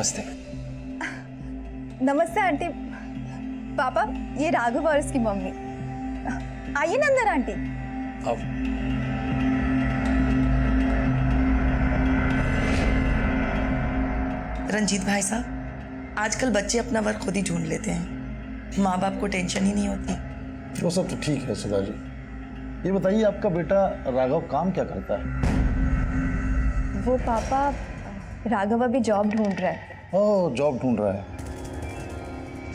नमस्ते। नमस्ते आंटी। पापा, ये राघव और इसकी मम्मी। आइए ना अंदर आंटी। आओ। रंजीत भाई साहब, आजकल बच्चे अपना वर्क खुद ही ढूंढ लेते हैं, माँ बाप को टेंशन ही नहीं होती। वो सब तो ठीक है सुधा जी। ये बताइए आपका बेटा राघव काम क्या करता है? वो पापा, राघव अभी जॉब ढूंढ रहा है। ओह, जॉब ढूंढ रहा है।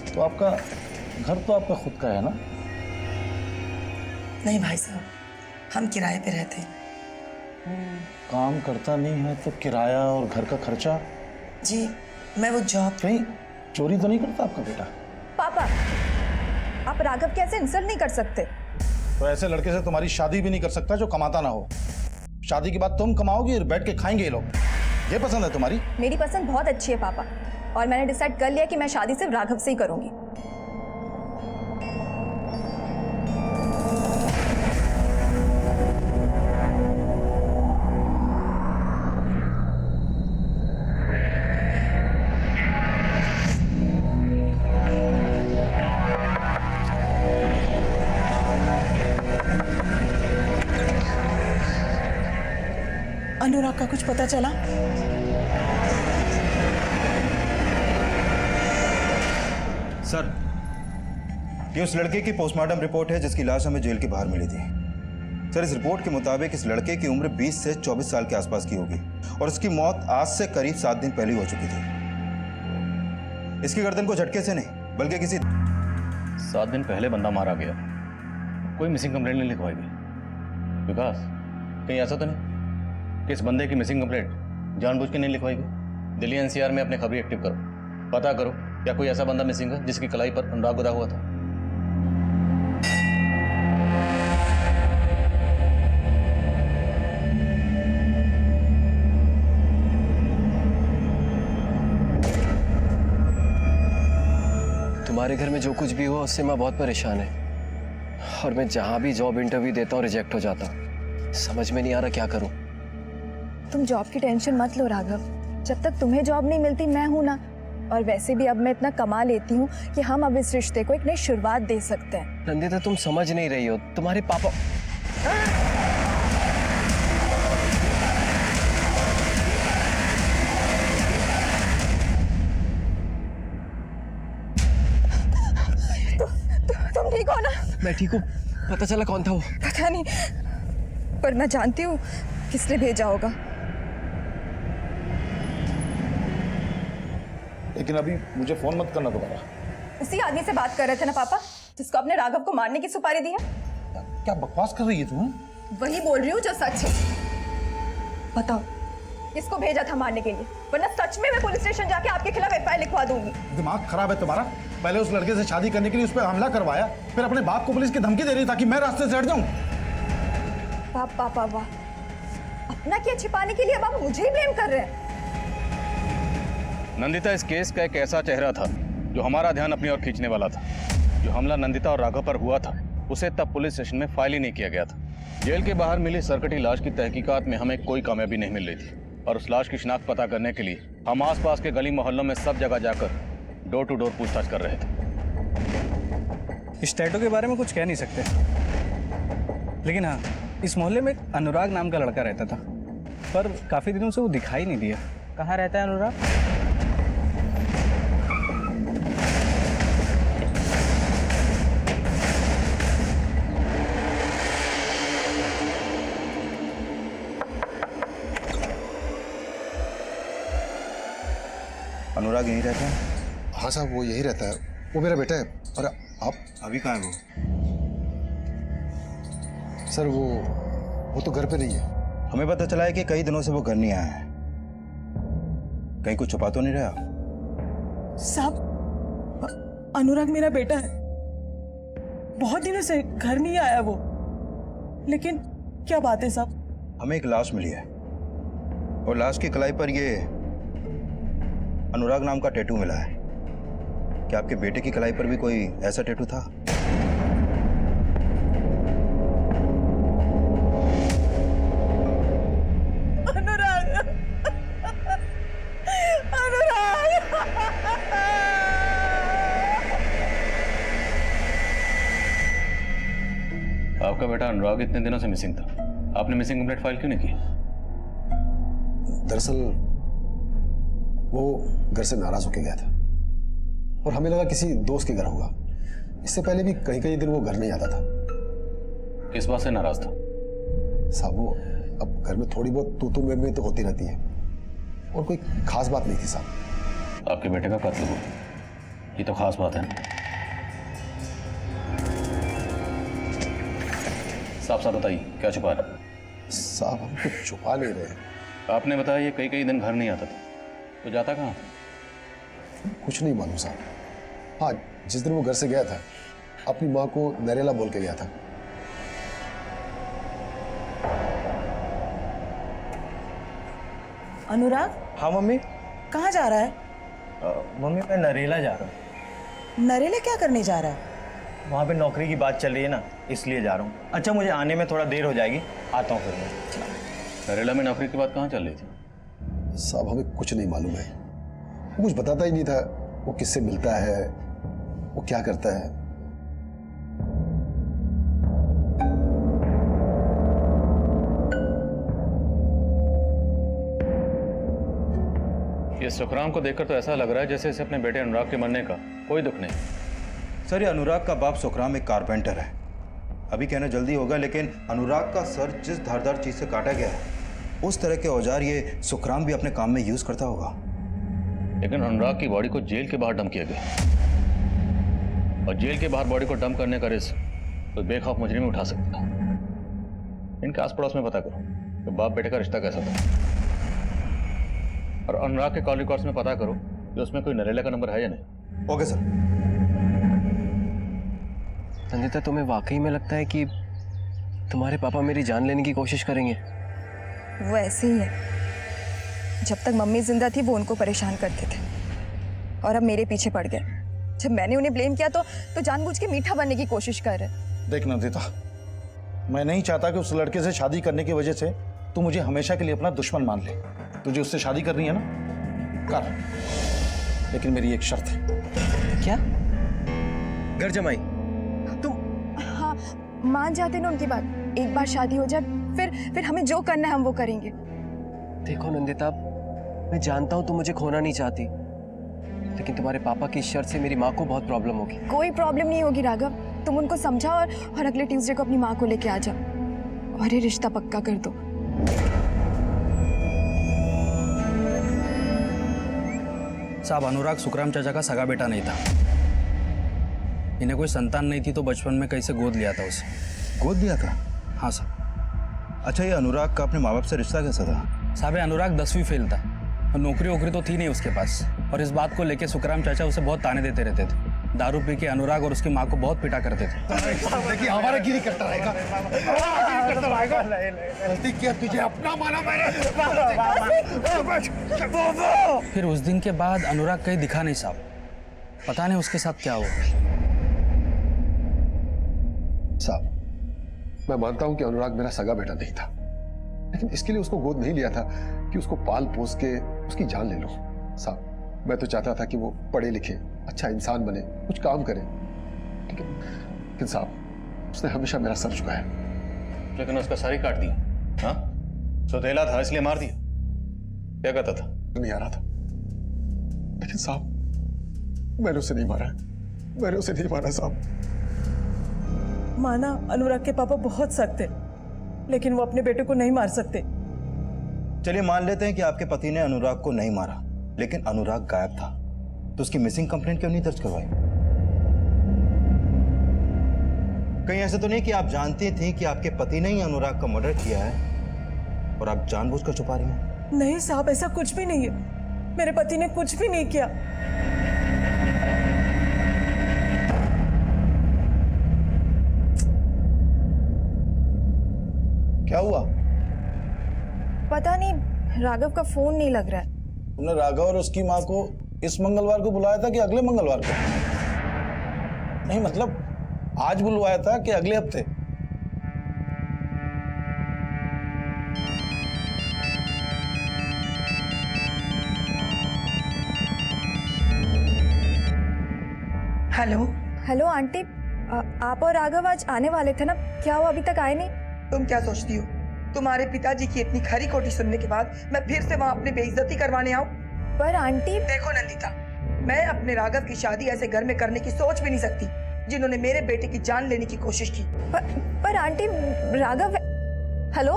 तो आपका घर तो आपका खुद का है ना? नहीं भाई साहब, हम किराए पे रहते हैं। काम करता नहीं है तो किराया और घर का खर्चा? जी, मैं वो जॉब। कहीं चोरी तो नहीं करता आपका बेटा? पापा, आप राघव कैसे इंसल्ट नहीं कर सकते? तो ऐसे लड़के से तुम्हारी शादी भी नहीं कर सकता जो कमाता ना हो। शादी के बाद तुम कमाओगी और बैठ के खाएंगे ये लोग। ये पसंद है तुम्हारी? मेरी पसंद बहुत अच्छी है पापा, और मैंने डिसाइड कर लिया कि मैं शादी सिर्फ राघव से ही करूंगी। अनुराग का कुछ पता चला? सर, ये उस लड़के की पोस्टमार्टम रिपोर्ट है जिसकी लाश हमें जेल के बाहर मिली थी। सर, इस रिपोर्ट के मुताबिक इस लड़के की उम्र 20 से 24 साल के आसपास की होगी और इसकी मौत आज से करीब 7 दिन पहले हो चुकी थी। इसकी गर्दन को झटके से नहीं बल्कि किसी 7 दिन पहले बंदा मारा गया, कोई मिसिंग कंप्लेंट नहीं लिखवाई गई। विकास, कहीं ऐसा तो नहीं कि इस बंदे की मिसिंग कंप्लेंट जानबूझ के नहीं लिखवाई गई? दिल्ली एनसीआर में अपने खबरी एक्टिव करो, पता करो क्या कोई ऐसा बंदा मिसिंग है जिसकी कलाई पर अनुराग गुदा हुआ था। तुम्हारे घर में जो कुछ भी हुआ उससे मैं बहुत परेशान है, और मैं जहां भी जॉब इंटरव्यू देता हूँ रिजेक्ट हो जाता हूँ। समझ में नहीं आ रहा क्या करूं। तुम जॉब की टेंशन मत लो राघव, जब तक तुम्हें जॉब नहीं मिलती मैं हूं ना। और वैसे भी अब मैं इतना कमा लेती हूँ कि हम अब इस रिश्ते को एक नई शुरुआत दे सकते हैं। नंदिता, तुम समझ नहीं रही हो। तुम्हारे पापा तुम ठीक हो ना? मैं ठीक हूँ। पता चला कौन था वो? पता नहीं, पर मैं जानती हूँ किसने भेजा होगा। लेकिन अभी मुझे फोन मत करना दोबारा। उसी आदमी से बात कर रहे थे ना पापा, जिसको आपने राघव को मारने की सुपारी दी है। क्या बकवास कर रही है तुम? वही बोल रही हूँ जो सच है। बताओ, किसको भेजा था मारने के लिए? वरना सच में मैं पुलिस स्टेशन जाके आपके खिलाफ एफआईआर लिखवा दूंगी। दिमाग खराब है तुम्हारा? पहले उस लड़के से शादी करने के लिए उस पर हमला करवाया, फिर अपने बाप को पुलिस की धमकी दे रही ताकि मैं रास्ते से हट जाऊं। पापा वाह, अपना क्या छिपाने के लिए अब आप मुझे ही ब्लेम कर रहे हैं। नंदिता इस केस का एक ऐसा चेहरा था जो हमारा ध्यान अपनी ओर खींचने वाला था। जो हमला नंदिता और राघव पर हुआ था उसे तब पुलिस स्टेशन में फाइल ही नहीं किया गया था। जेल के बाहर मिली सरकटी लाश की तहकीकात में हमें कोई कामयाबी नहीं मिल रही थी, और उस लाश की शिनाख्त पता करने के लिए हम आसपास के गली मोहल्लों में सब जगह जाकर डोर टू डोर पूछताछ कर रहे थे। इस टैटू के बारे में कुछ कह नहीं सकते, लेकिन हाँ, इस मोहल्ले में एक अनुराग नाम का लड़का रहता था, पर काफी दिनों से वो दिखाई नहीं दिया। कहाँ रहता है अनुराग? अनुराग यहीं रहता है? हाँ साहब, वो यही रहता है। वो मेरा बेटा है। और आप? अभी कहाँ है वो? सर वो तो घर पे नहीं है। हमें पता चला है कि कई दिनों से वो घर नहीं आया है। कहीं कुछ छुपा तो नहीं रहा? साहब, अनुराग मेरा बेटा है। बहुत दिनों से घर नहीं आया वो। लेकिन क्या बात है साहब? हमें एक लाश मिली है और लाश की कलाई पर ये अनुराग नाम का टैटू मिला है। क्या आपके बेटे की कलाई पर भी कोई ऐसा टैटू था? अनुराग, अनुराग, आपका बेटा अनुराग इतने दिनों से मिसिंग था, आपने मिसिंग कंप्लेंट फाइल क्यों नहीं की? दरअसल वो घर से नाराज होके गया था और हमें लगा किसी दोस्त के घर होगा। इससे पहले भी कई कई दिन वो घर नहीं आता था। किस बात से नाराज था? साहब वो अब घर में थोड़ी बहुत तू में तो होती रहती है और कोई खास बात नहीं थी साहब। आपके बेटे का कत्ल हुआ, ये तो खास बात है ना। साफ साफ बताइए, क्या छुपा रहे? साहब हम कुछ छुपा नहीं रहे। आपने बताया ये कई दिन घर नहीं आता था, तो जाता कहाँ? कुछ नहीं मालूम साहब। हाँ, जिस दिन वो घर से गया था अपनी माँ को नरेला बोल के गया था। अनुराग हाँ मम्मी। कहाँ जा रहा है? मम्मी मैं नरेला जा रहा हूँ। नरेला क्या करने जा रहा है? वहाँ पे नौकरी की बात चल रही है ना, इसलिए जा रहा हूँ। अच्छा मुझे आने में थोड़ा देर हो जाएगी, आता हूँ फिर मैं। नरेला में नौकरी की बात कहाँ चल रही थी? साहब हमें कुछ नहीं मालूम है। वो कुछ बताता ही नहीं था। वो किससे मिलता है, वो क्या करता है। ये सुखराम को देखकर तो ऐसा लग रहा है जैसे इसे अपने बेटे अनुराग के मरने का कोई दुख नहीं। सर ये अनुराग का बाप सुखराम एक कारपेंटर है। अभी कहना जल्दी होगा, लेकिन अनुराग का सर जिस धारदार चीज से काटा गया है उस तरह के औजार ये सुखराम भी अपने काम में यूज करता होगा। लेकिन अनुराग की बॉडी को जेल के बाहर डंप किया गया, और जेल के बाहर बॉडी को डंप करने का रिस्क तो बेखौफ मुजरिम उठा सकता है। इनके आस पड़ोस में पता करो कि बाप बेटे का रिश्ता कैसा था, और अनुराग के कॉल रिकॉर्ड्स में पता करो कि उसमें कोई नरेला का नंबर है या नहीं। Okay sir. नंदिता, तुम्हें वाकई में लगता है कि तुम्हारे पापा मेरी जान लेने की कोशिश करेंगे? वो ऐसे ही है। जब तक मम्मी जिंदा थी वो उनको परेशान करते थे, और अब मेरे पीछे पड़ गए। जब मैंने उन्हें ब्लेम किया तो जानबूझ के मीठा बनने की कोशिश कर रहे। देख नंदिता, मैं नहीं चाहता कि उस लड़के से शादी करने की वजह से तू मुझे हमेशा के लिए अपना दुश्मन मान ले। तुझे उससे शादी करनी है ना, कर, लेकिन मेरी एक शर्त है। क्या? घर जमाई? हाँ, मान जाते ना उनकी बात। एक बार शादी हो जाए फिर हमें जो करना है हम वो करेंगे। देखो नंदिता, मैं जानता हूँ तुम मुझे खोना नहीं चाहती, लेकिन तुम्हारे पापा की शर्त से मेरी माँ को बहुत प्रॉब्लम होगी। कोई प्रॉब्लम नहीं होगी राघव, तुम उनको समझाओ और अगले ट्यूसडे को अपनी माँ को लेके आ जाओ और ये रिश्ता पक्का कर दो। साहब अनुराग सुखराम चाचा का सगा बेटा नहीं था। इन्हें कोई संतान नहीं थी तो बचपन में कहीं से गोद लिया था उसे। गोद दिया था? हाँ साहब। अच्छा ये अनुराग का अपने माँ बाप से रिश्ता कैसा था? साहब अनुराग 10वीं फेल था और नौकरी वोकरी तो थी नहीं उसके पास, और इस बात को लेके सुखराम चाचा उसे बहुत ताने देते रहते थे। दारू पी के अनुराग और उसकी माँ को बहुत पिटा करते थे। देखिए हमारा गिरी करता रहेगा। गलती किया, तुझे अपना माना मैंने। फिर उस दिन के बाद अनुराग कहीं दिखा नहीं साहब, पता नहीं उसके साथ क्या हुआ। साहब मैं मानता हूं कि अनुराग मेरा सगा बेटा नहीं था, लेकिन इसके लिए उसको गोद नहीं लिया था कि उसको पाल पोस के उसकी जान ले लो। साहब मैं तो चाहता था कि वो पढ़े लिखे, अच्छा इंसान बने, कुछ काम करे, लेकिन साहब उसने हमेशा मेरा सर झुकाया। लेकिन उसका सर ही काट दिया। हाँ, सौतेला था इसलिए मार दिया? क्या कहता था? नहीं आ रहा था, लेकिन साहब मैंने उसे नहीं मारा, मैंने उसे नहीं मारा साहब। माना अनुराग के पापा बहुत सख्त थे, लेकिन वो अपने बेटे को नहीं मार सकते। चलिए मान लेते हैं कि आपके पति ने अनुराग को नहीं मारा, लेकिन अनुराग गायब था, तो उसकी मिसिंग कंप्लेंट क्यों नहीं दर्ज करवाई? कहीं ऐसा तो नहीं कि आप जानती थी कि आपके पति ने ही अनुराग का मर्डर किया है और आप जानबूझकर छुपा रही हैं? नहीं साहब, ऐसा कुछ भी नहीं है। मेरे पति ने कुछ भी नहीं किया। क्या हुआ? पता नहीं, राघव का फोन नहीं लग रहा है। तुमने राघव और उसकी माँ को इस मंगलवार को बुलाया था कि अगले मंगलवार को? नहीं मतलब आज बुलवाया था कि अगले हफ्ते? हेलो। हेलो आंटी, आप और राघव आज आने वाले थे ना? क्या वो अभी तक आए नहीं? तुम क्या सोचती हो तुम्हारे पिताजी की इतनी खरी खोटी सुनने के बाद मैं फिर से वहाँ अपनी बेइज्जती करवाने आऊँ? पर आंटी, देखो नंदिता, मैं अपने राघव की शादी ऐसे घर में करने की सोच भी नहीं सकती जिन्होंने मेरे बेटे की जान लेने की कोशिश की। पर आंटी, राघव। हेलो।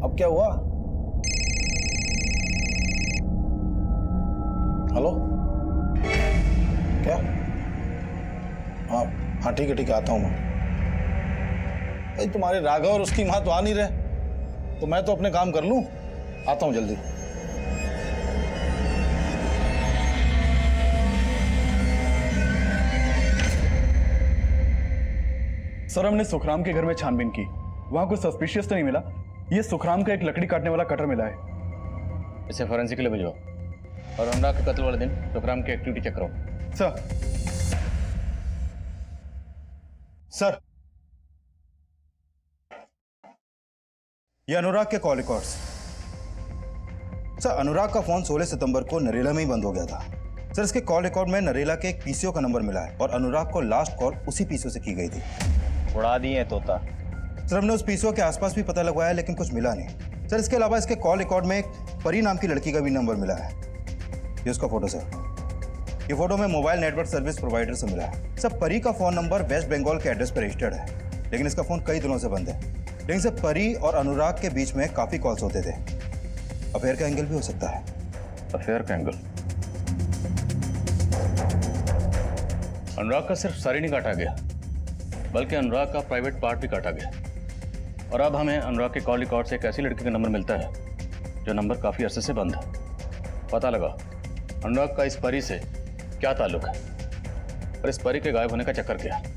अब क्या हुआ? हेलो, क्या? हाँ हाँ, ठीक है आता हूँ मैं। भाई तुम्हारे राघव और उसकी माँ तो आ नहीं रहे, तो मैं तो अपने काम कर लूं, आता हूँ जल्दी। सर, हमने सुखराम के घर में छानबीन की, वहां कुछ सस्पिशियस तो नहीं मिला। ये सुखराम का एक लकड़ी काटने वाला कटर मिला है। इसे फॉरेंसिक के लिए भिजवाओ और अनुराग के कत्ल वाले दिन सुखराम की एक्टिविटी चेक करो। सर सर, ये अनुराग के कॉल रिकॉर्ड्स। सर, अनुराग का फोन 16 सितंबर को नरेला में ही बंद हो गया था। सर, इसके कॉल रिकॉर्ड में नरेला के एक पीसीओ का नंबर मिला है और अनुराग को लास्ट कॉल उसी पीसीओ से की गई थी। उड़ा दिए तोता। सर, हमने उस पीसीओ के आसपास भी पता लगवाया लेकिन कुछ मिला नहीं। सर, इसके अलावा इसके कॉल रिकॉर्ड में एक परी नाम की लड़की का भी नंबर मिला है। ये उसका फोटो सर, ये फोटो में मोबाइल नेटवर्क सर्विस प्रोवाइडर से मिला है। सर, परी का फोन नंबर वेस्ट बंगाल के एड्रेस पर रजिस्टर्ड है, लेकिन इसका फोन कई दिनों से बंद है। लेकिन सर, परी और अनुराग के बीच में काफी कॉल्स होते थे। अफेयर का एंगल भी हो सकता है। अफेयर का एंगल? अनुराग का सिर्फ सर ही नहीं काटा गया, बल्कि अनुराग का प्राइवेट पार्ट भी काटा गया। और अब हमें अनुराग के कॉल रिकॉर्ड से एक ऐसी लड़की का नंबर मिलता है जो नंबर काफी अरसे से बंद है। पता लगा अनुराग का इस परी से क्या ताल्लुक है और इस परी के गायब होने का चक्कर क्या है।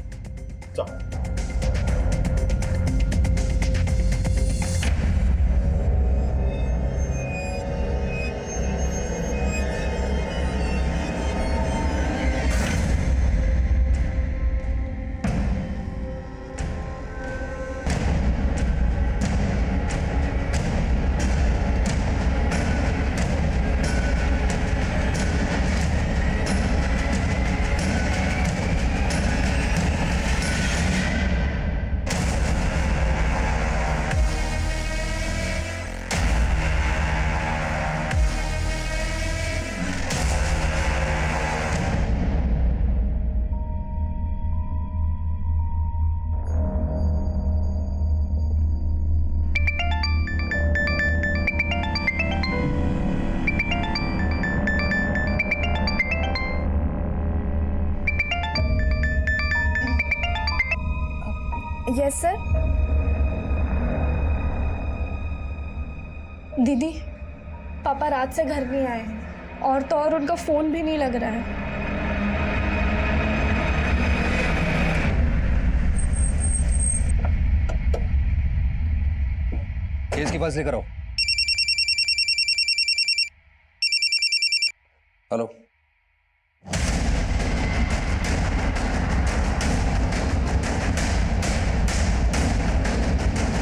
Yes sir. दीदी, पापा रात से घर नहीं आए हैं और तो और उनका फोन भी नहीं लग रहा है। केस के पास लेकर आओ। हेलो,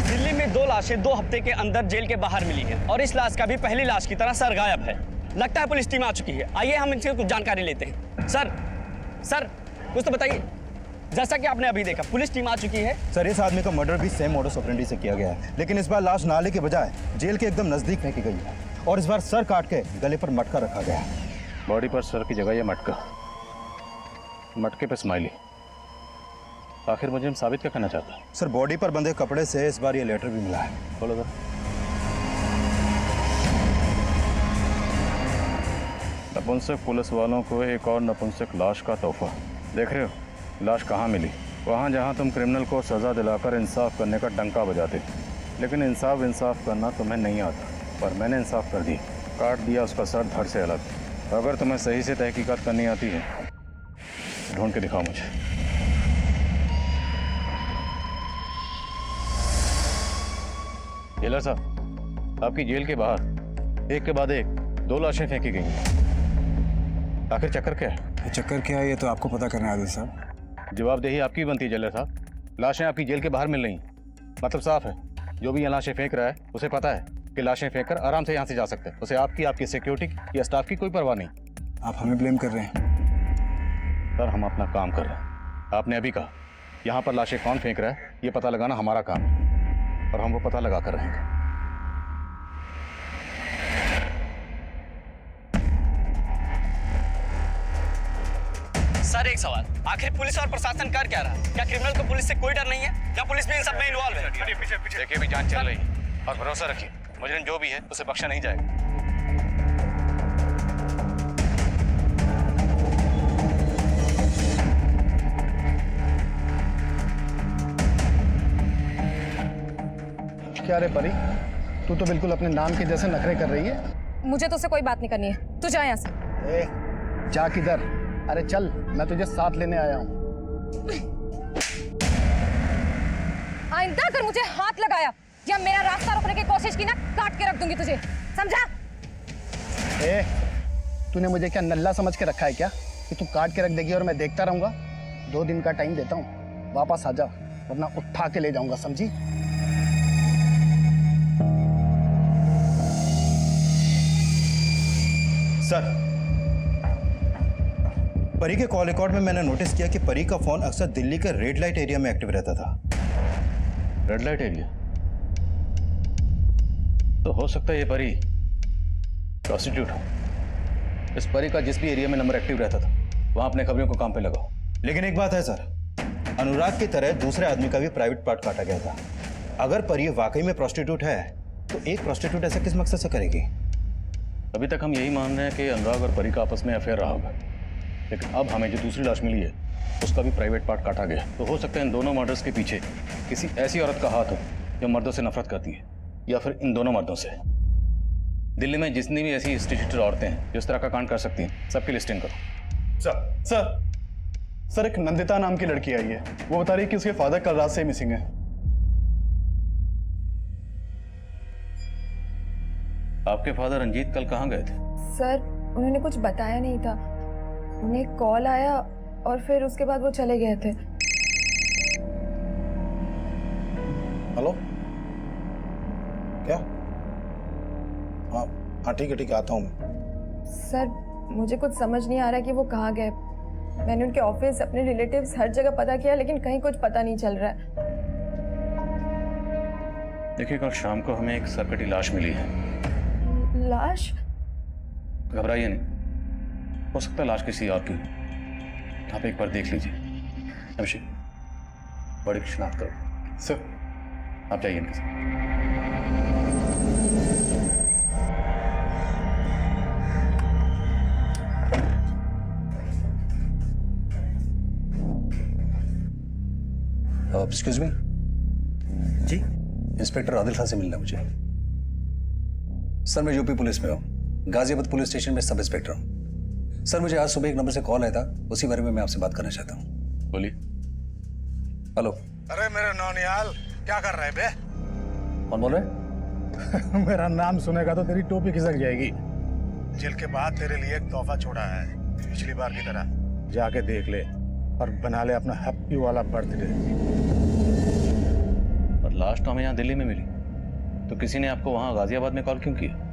दिल्ली में 2 लाशें 2 हफ्ते के अंदर जेल के बाहर मिली हैं और इस लाश का भी पहली लाश की तरह सर गायब है। लगता है पुलिस टीम आ चुकी है। आइए हम इनसे कुछ जानकारी लेते हैं। सर कुछ तो बताइए। जैसा कि आपने अभी देखा, पुलिस टीम आ चुकी है। सर, इस आदमी का मर्डर भी सेम मोडस ऑपरेंडी से किया गया है, लेकिन इस बार लाश नाले के बजाय जेल के एकदम नजदीक फेंकी गई है और इस बार सर काट के गले पर मटका रखा गया है। बॉडी पर सर की जगह ये मटका, मटके पे स्माइली। आखिर मुझे साबित क्या करना चाहता है? सर, बॉडी पर बंधे कपड़े से इस बार ये लेटर भी मिला है। बोलो सर। नपुंसक पुलिस वालों को एक और नपुंसक लाश का तोहफा। देख रहे हो लाश कहाँ मिली? वहाँ जहाँ तुम क्रिमिनल को सज़ा दिलाकर इंसाफ करने का डंका बजाते, लेकिन इंसाफ करना तुम्हें नहीं आता। पर मैंने इंसाफ कर दी, काट दिया उसका सर धड़ से अलग। अगर तुम्हें सही से तहकीकात करनी आती है, ढूंढ के दिखाओ मुझे। जेलर साहब, आपकी जेल के बाहर एक के बाद एक 2 लाशें फेंकी गई हैं। आखिर चक्कर क्या है? चक्कर क्या है ये तो आपको पता करना है आदिल साहब। जवाबदेही आपकी बनती है जेलर साहब। लाशें आपकी जेल के बाहर मिल रही, मतलब साफ है जो भी यहाँ लाशें फेंक रहा है उसे पता है कि लाशें फेंककर आराम से यहाँ से जा सकते हैं। उसे आपकी सिक्योरिटी या स्टाफ की कोई परवाह नहीं। आप हमें ब्लेम कर रहे हैं? सर, हम अपना काम कर रहे हैं। आपने अभी कहा यहाँ पर लाशें कौन फेंक रहा है ये पता लगाना हमारा काम है और हम वो पता लगा कर रहेंगे। सर एक सवाल, आखिर पुलिस और प्रशासन कर क्या रहा है? क्या क्रिमिनल को पुलिस से कोई डर नहीं है? क्या पुलिस भी इन सब में इन्वॉल्व है? देखिए भी जांच चल रही है और भरोसा रखिए मुजरिम जो भी है उसे बख्शा नहीं जाएगा। क्या रे परी, तू तो बिल्कुल अपने नाम के जैसे नखरे कर रही है। मुझे तो उससे कोई बात नहीं करनी है, तू जा यहाँ से। ए, जा किधर? अरे चल, मैं तुझे साथ लेने आया हूँ। आइंदा अगर मुझे हाथ लगाया या मेरा रास्ता रोकने की कोशिश की ना, काट के रख दूंगी तुझे, समझा? ए, तूने मुझे क्या नल्ला समझ के रखा है क्या कि तू काट के रख देगी और मैं देखता रहूंगा? 2 दिन का टाइम देता हूँ, वापस आ जा वरना उठा के ले जाऊंगा, समझी? सर, परी के कॉल रिकॉर्ड में मैंने नोटिस किया कि परी का फोन अक्सर दिल्ली के रेड लाइट एरिया में एक्टिव रहता था। रेड लाइट एरिया तो हो सकता है ये परी प्रोस्टिट्यूट हो। इस परी का जिस भी एरिया में नंबर एक्टिव रहता था वहां अपने खबरों को काम पे लगाओ। लेकिन एक बात है सर, अनुराग की तरह दूसरे आदमी का भी प्राइवेट पार्ट काटा गया था। अगर परी वाकई में प्रोस्टिट्यूट है तो एक प्रोस्टिट्यूट ऐसा किस मकसद से करेगी? अभी तक हम यही मान रहे हैं कि अनुराग और परी का आपस में अफेयर रहा होगा, लेकिन अब हमें जो दूसरी लाश मिली है उसका भी प्राइवेट पार्ट काटा गया। तो हो सकता है इन दोनों मर्डर्स के पीछे किसी ऐसी औरत का हाथ हो जो मर्दों से नफरत करती है, या फिर इन दोनों मर्दों से। दिल्ली में जितनी भी ऐसी इंस्टीट्यूटेड औरतें हैं जो इस तरह का कांड कर सकती हैं, सबकी लिस्टिंग करो। सर एक नंदिता नाम की लड़की आई है, वो बता रही है कि उसके फादर कल रात से मिसिंग है। आपके फादर रंजीत कल कहाँ गए थे? सर उन्होंने कुछ बताया नहीं था, उन्हें कॉल आया और फिर उसके बाद वो चले गए थे। हेलो, क्या? हाँ ठीक है, आता हूँ मैं। सर मुझे कुछ समझ नहीं आ रहा कि वो कहाँ गए। मैंने उनके ऑफिस, अपने रिलेटिव्स, हर जगह पता किया लेकिन कहीं कुछ पता नहीं चल रहा है। देखिए कल शाम को हमें एक सरकटी लाश मिली है। लाश? घबराइए नहीं, हो सकता है लाश किसी और की। आप एक बार देख लीजिए। अभिषेक, बड़ी की शिनाख्त करो। सर आप जाइए इनके साथ। एक्सक्यूज मी जी, इंस्पेक्टर आदिल खान से मिलना मुझे। सर मैं यूपी पुलिस में हूँ, गाजियाबाद पुलिस स्टेशन में सब इंस्पेक्टर हूँ। सर मुझे आज सुबह एक नंबर से कॉल आया था, उसी बारे में मैं आपसे बात करना चाहता हूँ। बोलिए। हेलो। अरे मेरे नौनियाल, क्या कर रहे बे? कौन बोल रहे? मेरा नाम सुनेगा तो तेरी टोपी खिसक जाएगी। जेल के बाद तेरे लिए एक तोहफा छोड़ा है, पिछली बार की तरह। जाके देख ले और बना ले अपना हैप्पी वाला बर्थडे। और लास्ट तो हमें यहाँ दिल्ली में मिली, तो किसी ने आपको वहाँ गाजियाबाद में कॉल क्यों किया?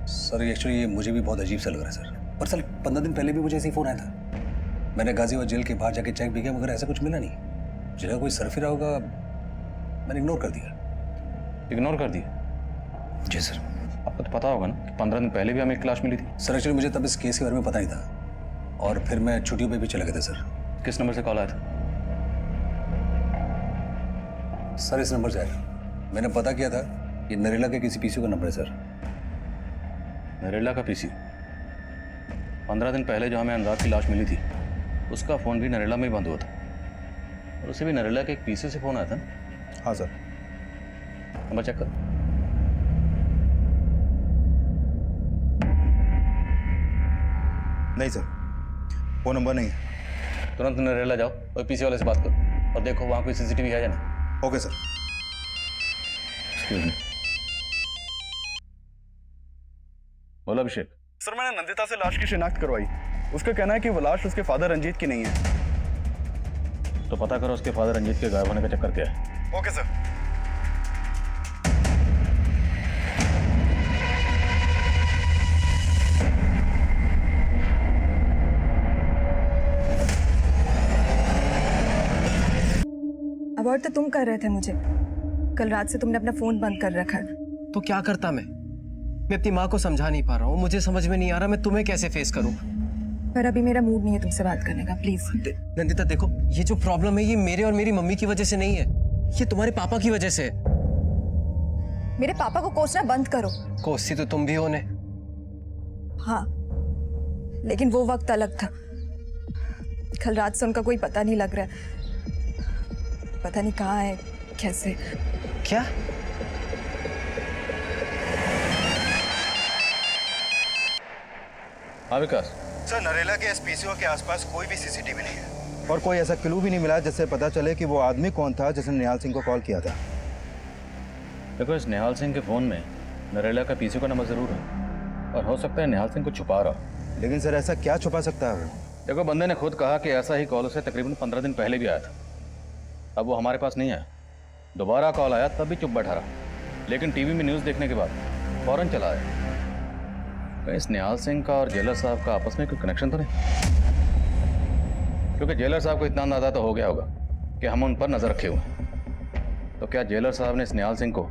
सर एक्चुअली ये मुझे भी बहुत अजीब सा लग रहा है सर। पर सर 15 दिन पहले भी मुझे ऐसे ही फोन आया था। मैंने गाजियाबाद जेल के बाहर जाके चेक भी किया मगर ऐसा कुछ मिला नहीं। जगह कोई सरफिरा होगा, मैंने इग्नोर कर दिया। इग्नोर कर दिया? जी सर। आपको तो पता होगा ना कि 15 दिन पहले भी हमें एक लाश मिली थी। सर एक्चुअली मुझे तब इस केस के बारे में पता नहीं था और फिर मैं छुट्टियों पे भी चला गया था सर। किस नंबर से कॉल आया था? सर इस नंबर से आया। मैंने पता किया था कि नरेला के किसी पीसी का नंबर है सर। नरेला का पीसी? 15 दिन पहले जो हमें अनुराग की लाश मिली थी उसका फ़ोन भी नरेला में ही बंद हुआ था, और उसे भी नरेला के एक पीसी से फ़ोन आया था। हाँ सर। नंबर चेक करो। नहीं सर, वो नंबर नहीं है। तुरंत नरेला जाओ और पीसी वाले से बात करो और देखो वहाँ कोई सीसीटीवी है या नहीं। Okay sir. Excuse me. बोलो अभिषेक। सर मैंने नंदिता से लाश की शिनाख्त करवाई, उसका कहना है कि वो लाश उसके फादर रंजीत की नहीं है। तो पता करो उसके फादर रंजीत के गायब होने का चक्कर क्या है। Okay sir. अवॉइड तो तुम कर रहे थे मुझे। कल रात से तुमने अपना फोन बंद कर रखा है। तो क्या करता मैं अपनी माँ को समझा नहीं पा रहा हूँ, मुझे समझ में नहीं आ रहा मैं तुम्हें कैसे फेस करूँ। पर अभी मेरा मूड नहीं है तुमसे बात करने का, प्लीज। नंदिता देखो, ये जो प्रॉब्लम है ये मेरे और मेरी मम्मी की वजह से नहीं है, ये तुम्हारे पापा की वजह से है। मेरे पापा को कोसना बंद करो। कोसती तो तुम भी हो ने। हाँ, लेकिन वो वक्त अलग था। कल रात से उनका कोई पता नहीं लग रहा है। पता नहीं कहाँ है, कैसे। क्या? हाँ विकास। सर, नरेला के एसपीसीओ के आसपास कोई भी सीसीटीवी नहीं है और कोई ऐसा क्लू भी नहीं मिला जिससे पता चले कि वो आदमी कौन था जिसने निहाल सिंह को कॉल किया था। देखो, इस निहाल सिंह के फोन में नरेला का पीसीओ का नंबर जरूर है और हो सकता है निहाल सिंह को छुपा रहा। लेकिन सर ऐसा क्या छुपा सकता है? देखो, बंदे ने खुद कहा कि ऐसा ही कॉल उसे तकरीबन 15 दिन पहले भी आया था। अब वो हमारे पास नहीं आया। दोबारा कॉल आया तब भी चुप बैठा रहा, लेकिन टीवी में न्यूज़ देखने के बाद फौरन चला आया। कहीं इस निहाल सिंह का और जेलर साहब का आपस में कोई कनेक्शन तो नहीं? क्योंकि जेलर साहब को इतना अंदाजा तो हो गया होगा कि हम उन पर नजर रखे हुए हैं। तो क्या जेलर साहब ने इस निहाल सिंह को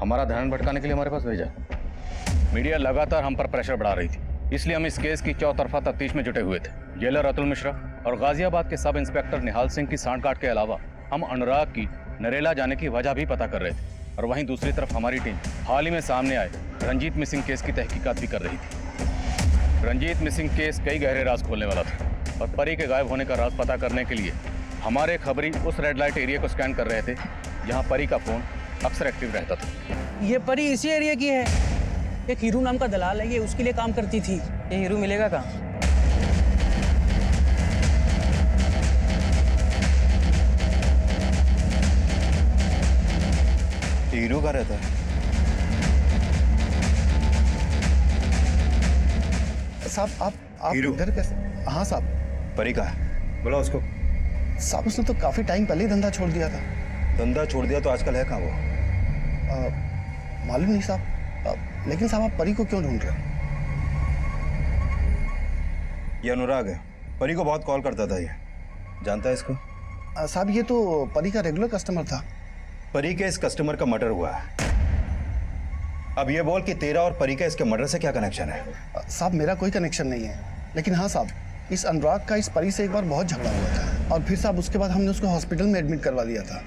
हमारा ध्यान भटकाने के लिए हमारे पास भेजा? मीडिया लगातार हम पर प्रेशर बढ़ा रही थी, इसलिए हम इस केस की चौतरफा तफ्तीश में जुटे हुए थे। जेलर अतुल मिश्रा और गाजियाबाद के सब इंस्पेक्टर निहाल सिंह की सांठगांठ के अलावा हम अनुराग की नरेला जाने की वजह भी पता कर रहे थे। और वहीं दूसरी तरफ हमारी टीम हाल ही में सामने आए रंजीत मिसिंग केस की तहकीकात भी कर रही थी। रंजीत मिसिंग केस कई गहरे राज खोलने वाला था और परी के गायब होने का राज पता करने के लिए हमारे खबरी उस रेड लाइट एरिया को स्कैन कर रहे थे जहां परी का फोन अक्सर एक्टिव रहता था। ये परी इसी एरिया की है। एक हीरू नाम का दलाल है, ये उसके लिए काम करती थी। ये हीरू मिलेगा कहाँ? हीरू का रहता है? साहब आप हीरू। इधर कैसे? हाँ साहब। परी का है, बोला उसको। साहब उसने तो काफी टाइम पहले ही धंधा छोड़ दिया था। धंधा छोड़ दिया तो आजकल है कहाँ वो? मालूम नहीं साहब। लेकिन साहब आप परी को क्यों ढूंढ रहे हो? ये अनुराग है, परी को बहुत कॉल करता था। ये जानता है इसको? साहब ये तो परी का रेगुलर कस्टमर था। परी के इस कस्टमर का मर्डर हुआ है। अब ये बोल कि तेरा और परी का इसके मर्डर से क्या कनेक्शन है? साहब मेरा कोई कनेक्शन नहीं है, लेकिन हाँ साहब इस अनुराग का इस परी से एक बार बहुत झगड़ा हुआ था और फिर साहब उसके बाद हमने उसको हॉस्पिटल में एडमिट करवा दिया था।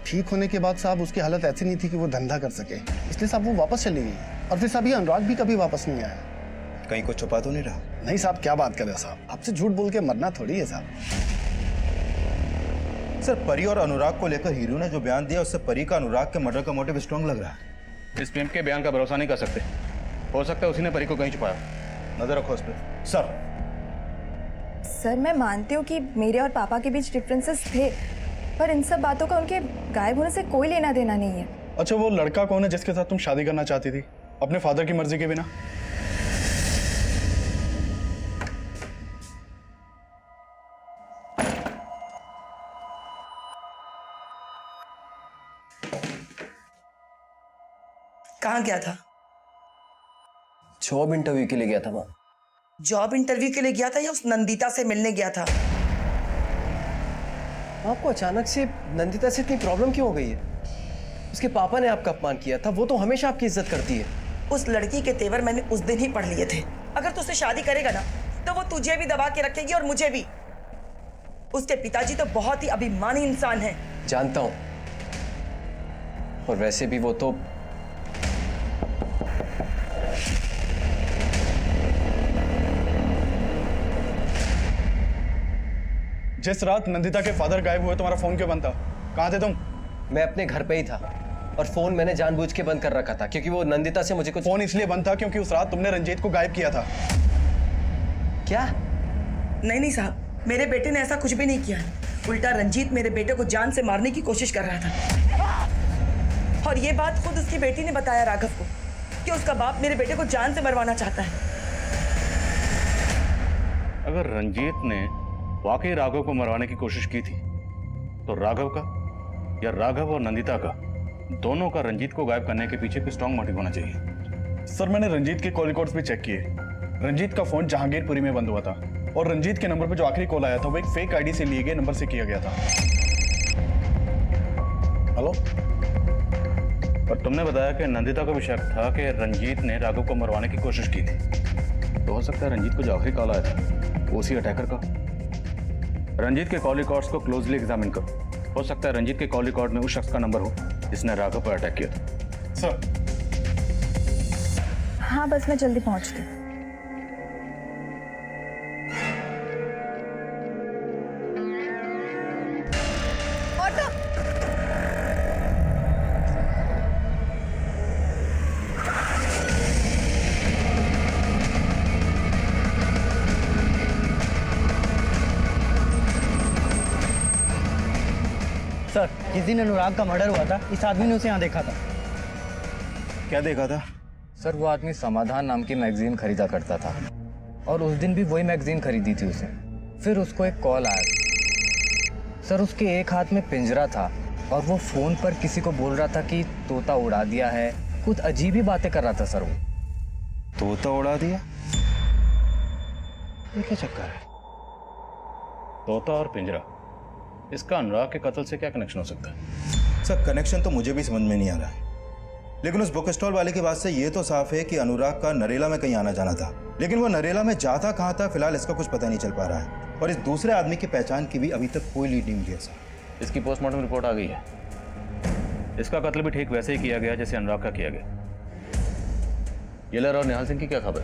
ठीक होने के बाद साहब उसकी हालत ऐसी नहीं थी कि वो धंधा कर सके, इसलिए साहब वो वापस चली गई। और फिर साहब ये अनुराग भी कभी वापस नहीं आया। कहीं को छुपा तो नहीं रहा? नहीं साहब, क्या बात कर रहे हो साहब, आपसे झूठ बोल के मरना थोड़ी है साहब। सर, परी और अनुराग को लेकर हीरू ने जो बयान दिया उससे परी का अनुराग के मर्डर का मोटिव स्ट्रांग लग रहा है। इस पीएम के बयान का भरोसा नहीं कर सकते, हो सकता है उसी ने परी को कहीं छुपाया। नजर रखो उस पर। सर मैं मानती हूँ कि मेरे और पापा के बीच डिफरेंसेस थे, पर इन सब बातों का उनके गायब होने से कोई लेना देना नहीं है। अच्छा, वो लड़का कौन है जिसके साथ तुम शादी करना चाहती थी अपने फादर की मर्जी के बिना? कहाँ गया था? जॉब इंटरव्यू के लिए गया था माँ। जॉब इंटरव्यू के लिए गया था या उस नंदिता से मिलने गया था? आपको अचानक से नंदिता से इतनी प्रॉब्लम क्यों हो गई है? उसके पापा ने आपका अपमान किया था, वो तो हमेशा आपकी इज्जत करती है। उस लड़की के तेवर मैंने उस दिन ही पढ़ लिए थे। अगर तू उससे शादी करेगा ना तो वो तुझे भी दबा के रखेगी और मुझे भी। उसके पिताजी तो बहुत ही अभिमानी इंसान है। जानता हूं, और वैसे भी वो तो जिस रात नंदिता के फादर गायब हुए तुम्हारा फोन क्यों बंद था? कहाँ थे तुम? मैं अपने घर पे ही था और फोन मैंने जानबूझ के बंद कर रखा था क्योंकि वो नंदिता से मुझे कुछ। फोन इसलिए बंद था क्योंकि उस रात तुमने रंजीत को गायब किया था। क्या? नहीं साहब, मेरे बेटे ने ऐसा कुछ भी नहीं किया। उल्टा रंजीत मेरे बेटे को जान से मारने की कोशिश कर रहा था। और ये बात खुद उसकी बेटी ने बताया राघव को कि उसका बाप मेरे बेटे को जान से मरवाना चाहता है। अगर रंजीत ने वाकई राघव को मरवाने की कोशिश की थी तो राघव का या राघव और नंदिता का, दोनों का रंजीत को गायब करने के पीछे कोई स्ट्रॉन्ग मोटिव होना चाहिए। सर मैंने रंजीत के कॉल रिकॉर्ड्स भी चेक किए। रंजीत का फोन जहांगीरपुरी में बंद हुआ था और रंजीत के नंबर पर जो आखिरी कॉल आया था वो एक फेक आईडी से लिए गए नंबर से किया गया था। हेलो। पर तुमने बताया कि नंदिता को भी शक था कि रंजीत ने राघव को मरवाने की कोशिश की थी। तो हो सकता है रंजीत को जो आखिरी कॉल आया था वो उसी अटैकर का। रंजीत के कॉल रिकॉर्ड्स को क्लोजली एग्जामिन करो। हो सकता है रंजीत के कॉल रिकॉर्ड में उस शख्स का नंबर हो जिसने राघव पर अटैक किया था। सर। हाँ बस मैं जल्दी पहुंचती हूँ। सर जिस दिन अनुराग का मर्डर हुआ था इस आदमी ने उसे यहाँ देखा था। क्या देखा था? सर वो आदमी समाधान नाम की मैगजीन खरीदा करता था और उस दिन भी वही मैगजीन खरीदी थी उसे। फिर उसको एक कॉल आया। सर उसके एक हाथ में पिंजरा था और वो फोन पर किसी को बोल रहा था कि तोता उड़ा दिया है। कुछ अजीब ही बातें कर रहा था सर वो। तोता उड़ा दिया? ये क्या चक्कर है? तोता और पिंजरा, इसका अनुराग के कत्ल से क्या कनेक्शन हो सकता है? सर कनेक्शन तो मुझे भी समझ में नहीं आ रहा है, लेकिन उस बुक स्टॉल वाले की बात से ये तो साफ है कि अनुराग का नरेला में कहीं आना जाना था, लेकिन वो नरेला में जाता कहाँ था फिलहाल इसका कुछ पता नहीं चल पा रहा है। और इस दूसरे आदमी की पहचान की भी अभी तक कोई लीड नहीं मिली है सर। इसकी पोस्टमार्टम रिपोर्ट आ गई है। इसका कत्ल भी ठीक वैसे ही किया गया जैसे अनुराग का किया गया। जेलर और निहाल सिंह की क्या खबर?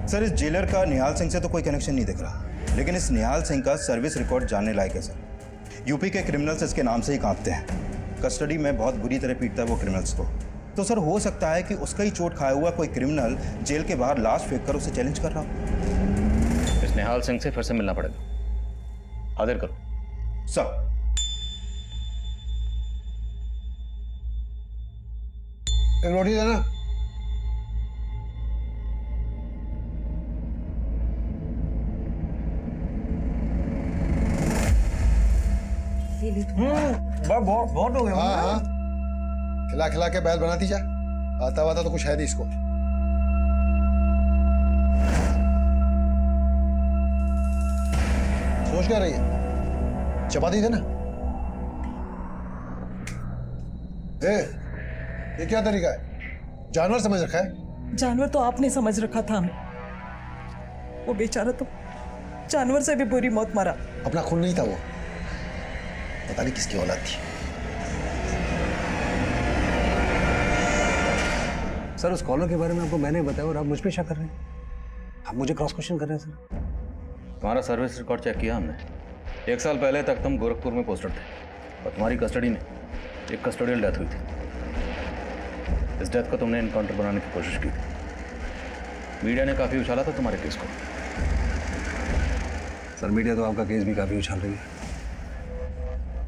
सर इस जेलर का निहाल सिंह से तो कोई कनेक्शन नहीं दिख रहा, लेकिन इस निहाल सिंह का सर्विस रिकॉर्ड जानने लायक है सर। यूपी के क्रिमिनल्स इसके नाम से ही कांपते हैं। कस्टडी में बहुत बुरी तरह पीटता है वो क्रिमिनल्स को। तो सर हो सकता है कि उसका ही चोट खाया हुआ कोई क्रिमिनल जेल के बाहर लाश फेंक कर उसे चैलेंज कर रहा हो। इस निहाल सिंह से फिर से मिलना पड़ेगा। हाजिर करो सर। रोटी देना। बहुत हो गया। हाँ हाँ, खिला खिला के बैल बनाती जा। आता वाता तो कुछ है नहीं इसको। सोच क्या रही है? चपाती देना। ये क्या तरीका है? जानवर समझ रखा है? जानवर तो आपने समझ रखा था हमें। वो बेचारा तो जानवर से भी बुरी मौत मरा। अपना खून नहीं था वो, पता नहीं किसकी औलाद थी। सर उस कॉलर के बारे में आपको मैंने बताया और आप मुझ पे शक कर रहे हैं। आप मुझे क्रॉस क्वेश्चन कर रहे हैं सर। तुम्हारा सर्विस रिकॉर्ड चेक किया हमने। 1 साल पहले तक तुम गोरखपुर में पोस्टेड थे और तुम्हारी कस्टडी में एक कस्टोडियल डेथ हुई थी। इस डेथ को तुमने इनकाउंटर बनाने की कोशिश की थी। मीडिया ने काफ़ी उछाला था तुम्हारे केस को। सर मीडिया तो आपका केस भी काफ़ी उछाल रही है।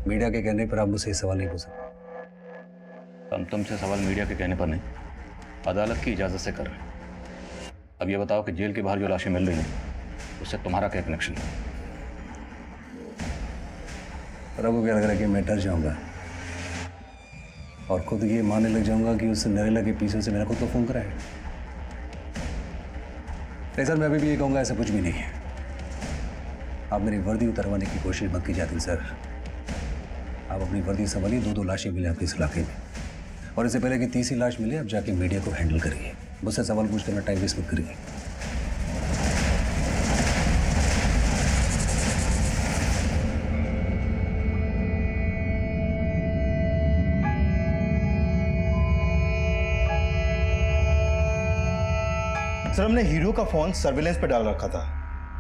मीडिया के कहने पर आप मुझसे ये सवाल नहीं पूछ सकते। हम तुमसे सवाल मीडिया के कहने पर नहीं, अदालत की इजाज़त से कर रहे हैं। अब ये बताओ कि जेल के बाहर जो लाशें मिल रही हैं उससे तुम्हारा क्या कनेक्शन है? पर आपको क्या लग रहा है कि मैं डर जाऊंगा और खुद ये मानने लग जाऊंगा कि उस नरेला के पीछे से मैंने खुद को फोन करा है? नहीं सर, मैं अभी भी ये कहूँगा ऐसा कुछ भी नहीं है। आप मेरी वर्दी उतरवाने की कोशिश मत की जाती सर। आप अपनी वर्दी संभालिए। 2 लाशें मिले आपके इस इलाके में और इससे पहले कि तीसरी लाश मिले आप जाके मीडिया को हैंडल करिए। मुझसे सवाल पूछ कर टाइम वेस्ट मत करिए। सर हमने हीरो का फोन सर्विलेंस पे डाल रखा था।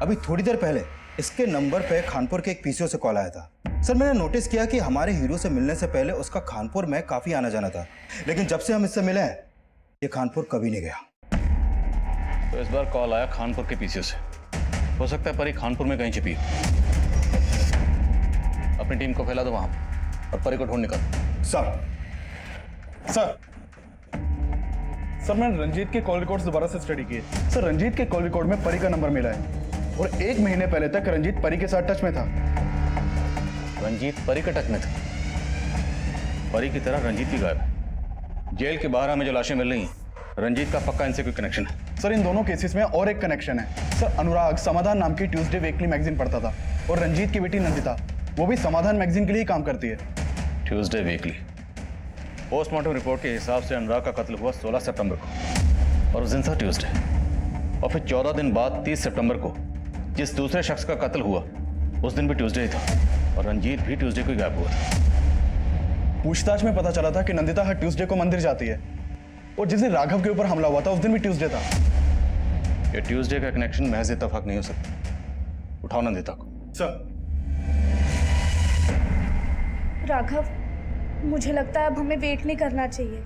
अभी थोड़ी देर पहले इसके नंबर पे खानपुर के एक पीसीओ से कॉल आया था। सर मैंने नोटिस किया कि हमारे हीरो से मिलने से पहले उसका खानपुर में काफी आना जाना था, लेकिन जब से हम इससे मिले हैं ये खानपुर कभी नहीं गया। तो इस बार कॉल आया खानपुर के पीसीओ से। हो सकता है परी खानपुर में कहीं छिपी। अपनी टीम को फैला दो वहां और परी को ढूंढ निकालो। सर मैंने रंजीत के कॉल रिकॉर्ड्स दोबारा से स्टडी किए। सर रंजीत के कॉल रिकॉर्ड में परी का नंबर मिला है और 1 महीने पहले तक रंजीत परी के साथ टच में था। रंजीत परी के टच में था? परी की तरह रंजीत भी गायब है। जेल के बाहर हमें जो लाशें मिल रही हैं रंजीत का पक्का इनसे कोई कनेक्शन है। सर इन दोनों केसेस में और एक कनेक्शन है। सर अनुराग समाधान नाम की ट्यूसडे वीकली मैगजीन पढ़ता था और रंजीत की बेटी नंदिता वो भी समाधान मैगजीन के लिए ही काम करती है। Tuesday weekly. पोस्टमार्टम रिपोर्ट के हिसाब से अनुराग का कत्ल हुआ 16 सितंबर को और उस दिन था ट्यूसडे। और फिर 14 दिन बाद 30 सितंबर को जिस दूसरे शख्स का कत्ल हुआ उस दिन भी ट्यूसडे ही था और रंजीत भी ट्यूसडे को ही गायब हुआ था। पूछताछ में पता चला था कि नंदिता हर ट्यूसडे को मंदिर जाती है और जिस दिन राघव के ऊपर हमला हुआ था उस दिन भी ट्यूसडे था। ये ट्यूसडे का कनेक्शन महज इत्तेफाक नहीं हो सकता। उठाओ नंदिता को। सर। राघव, मुझे लगता है अब हमें वेट नहीं करना चाहिए,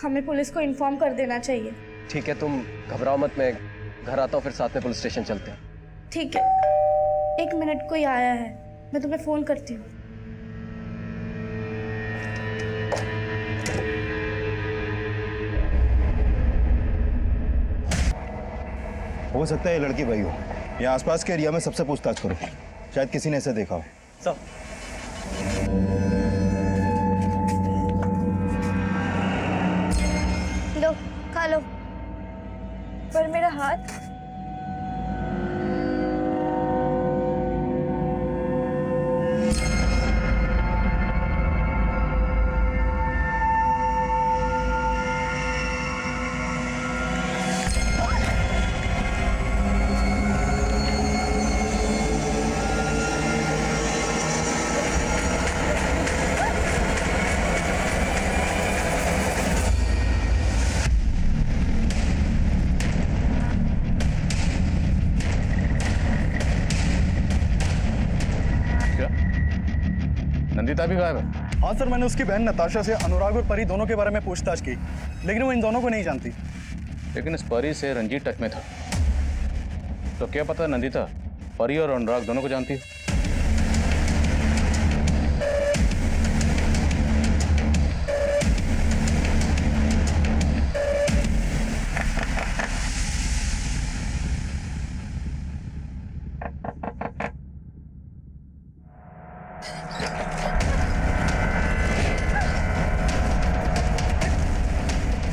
हमें पुलिस को इन्फॉर्म कर देना चाहिए। ठीक है, तुम घबराओ मत, मैं घर आता हूँ, फिर साथ में पुलिस स्टेशन चलते हैं। ठीक है, 1 मिनट, कोई आया है, मैं तुम्हें फोन करती हूँ। हो सकता है ये लड़की वही हो। यहाँ आसपास के एरिया में सबसे पूछताछ करो, शायद किसी ने ऐसे देखा हो। सब लो, खा लो। पर मेरा हाथ। नंदिता भी गायब है? हाँ सर, मैंने उसकी बहन नताशा से अनुराग और परी दोनों के बारे में पूछताछ की, लेकिन वो इन दोनों को नहीं जानती। लेकिन इस परी से रंजीत टच में था, तो क्या पता नंदिता परी और अनुराग दोनों को जानती है।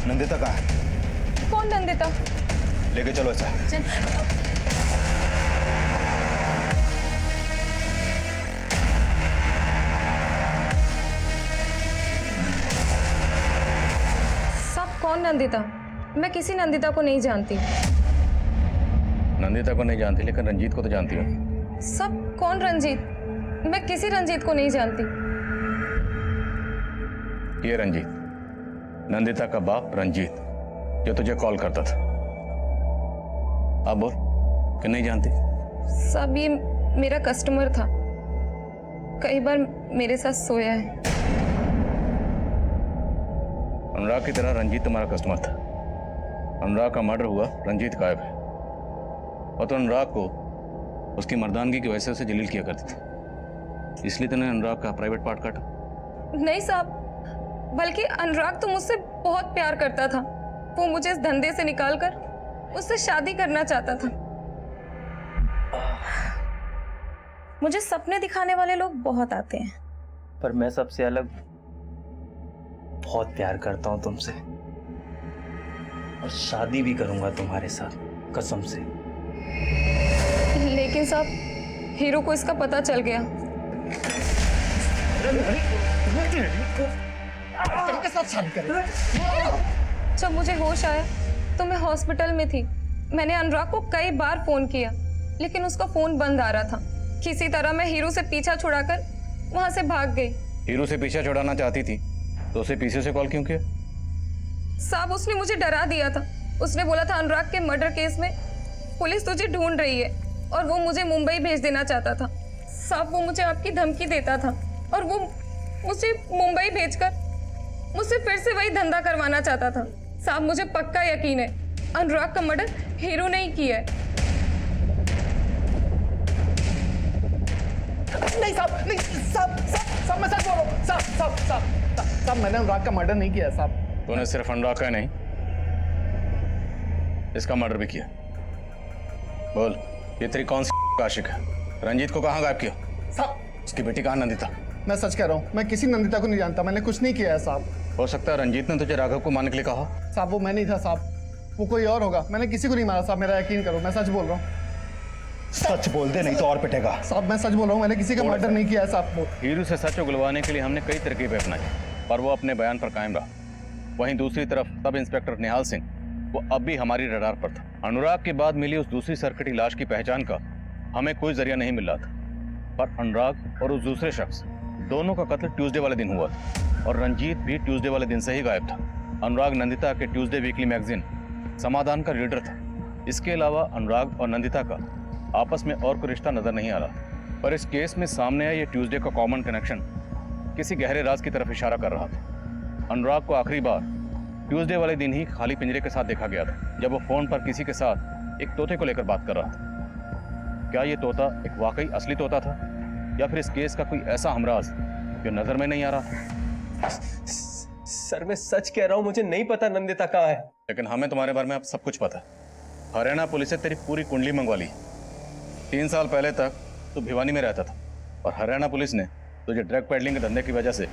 नंदिता कहाँ है? कौन नंदिता? लेके चलो ऐसा। सब कौन नंदिता? मैं किसी नंदिता को नहीं जानती। नंदिता को नहीं जानती, लेकिन रंजीत को तो जानती हो। सब कौन रंजीत? मैं किसी रंजीत को नहीं जानती। ये रंजीत, नंदिता का बाप रंजीत, जो तुझे कॉल करता था। अब बोल कि नहीं जानती? सब ये मेरा कस्टमर था, कई बार मेरे साथ सोया है। अनुराग की तरह रंजीत तुम्हारा कस्टमर था। अनुराग का मर्डर हुआ, रंजीत गायब है, और तो अनुराग को उसकी मर्दानगी की वजह से उसे जलील किया करती थी, इसलिए तूने अनुराग का प्राइवेट पार्ट काटा। नहीं साहब, बल्कि अनुराग तो मुझसे बहुत प्यार करता था। वो मुझे इस धंधे से निकालकर उससे शादी करना चाहता था। मुझे सपने दिखाने वाले लोग बहुत आते हैं, पर मैं सबसे अलग बहुत प्यार करता हूँ तुमसे, और शादी भी करूंगा तुम्हारे साथ, कसम से। लेकिन साहब, हीरो को इसका पता चल गया। जब मुझे होश आया तो मैं हॉस्पिटल में थी। मैंने अनुराग को कई बार फोन किया, लेकिन उसका फोन बंद आ रहा था। किसी तरह मैं हीरो से पीछा छुड़ाकर वहां से भाग गई। हीरो से पीछा छुड़ाना चाहती थी तो उसे पीछे से कॉल क्यों किया? साहब, उसने मुझे डरा दिया था। उसने बोला था अनुराग के मर्डर केस में पुलिस तुझे ढूंढ रही है और वो मुझे मुंबई भेज देना चाहता था। साहब, वो मुझे आपकी धमकी देता था और वो मुझे मुंबई भेजकर मुझसे फिर से वही धंधा करवाना चाहता था। साहब, मुझे पक्का यकीन है अनुराग का मर्डर हीरो ने ही किया है। नहीं साहब, नहीं साहब, साहब मैं सच बोल रहा हूँ। साहब मैंने अनुराग का मर्डर नहीं किया साहब। तूने सिर्फ अनुराग का नहीं, इसका मर्डर भी किया। बोल, ये तेरी कौन सी आशिक है? रंजीत को कहाँ गायब किया? साहब, उसकी बेटी कहाँ नंदिता? मैं सच कह रहा हूँ, मैं किसी नंदिता को नहीं जानता। मैंने कुछ नहीं किया है साहब। हो सकता है रंजीत ने तुझे राघव को मारने के लिए कहा। साहब, वो मैं नहीं था साहब, वो कोई और होगा। मैंने किसी को नहीं मारा साहब, मेरा यकीन करो, मैं सच बोल रहा हूँ। सच बोल दे नहीं तो और पिटेगा। साहब मैं सच बोल रहा हूँ, मैंने किसी का मर्डर नहीं किया है साहब। हीरू से सच उगलवाने के लिए हमने कई तरकीबें अपनाई, पर वो अपने बयान पर कायम रहा। वहीं दूसरी तरफ सब इंस्पेक्टर निहाल सिंह, वो अब भी हमारी रडार पर था। अनुराग के बाद मिली उस दूसरी सरकटी लाश की पहचान का हमें कोई जरिया नहीं मिल रहा था, पर अनुराग और उस दूसरे शख्स दोनों का कत्ल ट्यूसडे वाले दिन हुआ था, और रंजीत भी ट्यूसडे वाले दिन से ही गायब था। अनुराग नंदिता के ट्यूसडे वीकली मैगजीन समाधान का रीडर था। इसके अलावा अनुराग और नंदिता का आपस में और कोई रिश्ता नजर नहीं आ रहा, पर इस केस में सामने आया ये ट्यूसडे का कॉमन कनेक्शन किसी गहरे राज की तरफ इशारा कर रहा था। अनुराग को आखिरी बार ट्यूसडे वाले दिन ही खाली पिंजरे के साथ देखा गया था, जब वो फोन पर किसी के साथ एक तोते को लेकर बात कर रहा था। क्या ये तोता एक वाकई असली तोता था, या फिर इस केस का कोई ऐसा हमराज जो नजर में नहीं आ रहा था? सर मैं सच कह रहा हूँ, मुझे नहीं पता नंदिता कहाँ है। लेकिन हमें तुम्हारे बारे में अब सब कुछ पता है। हरियाणा पुलिस से तेरी पूरी कुंडली मंगवा ली। 3 साल पहले तक तू भिवानी में रहता था, और हरियाणा पुलिस ने तुझे ड्रग पेडलिंग के धंधे की वजह से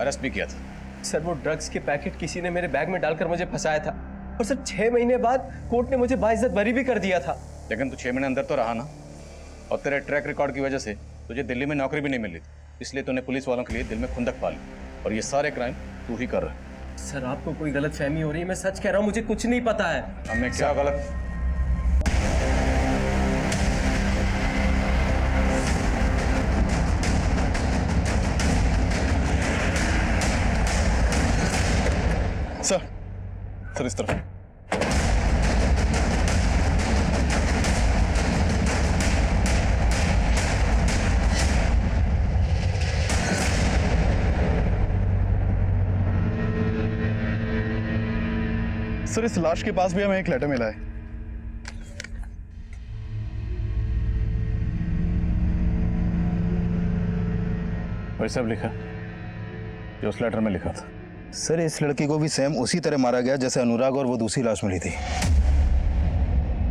अरेस्ट भी किया था। सर वो ड्रग्स के पैकेट किसी ने मेरे बैग में डालकर मुझे फंसाया था, और सर 6 महीने बाद कोर्ट ने मुझे बाइज्जत बरी भी कर दिया था। लेकिन तू 6 महीने अंदर तो रहा ना, और तेरे ट्रैक रिकॉर्ड की वजह से तुझे दिल्ली में नौकरी भी नहीं मिली, इसलिए तूने पुलिस वालों के लिए दिल में खुंदक पाली, और ये सारे क्राइम तू ही कर रहा है। सर आपको कोई गलत फहमी हो रही है, मैं सच कह रहा हूँ, मुझे कुछ नहीं पता है। हमें क्या गलत? सर इस तरफ। सर इस लाश के पास भी हमें एक लेटर मिला है। वही सब लिखा जो उस लेटर में लिखा था। सर इस लड़की को भी सेम उसी तरह मारा गया जैसे अनुराग और वो दूसरी लाश मिली थी।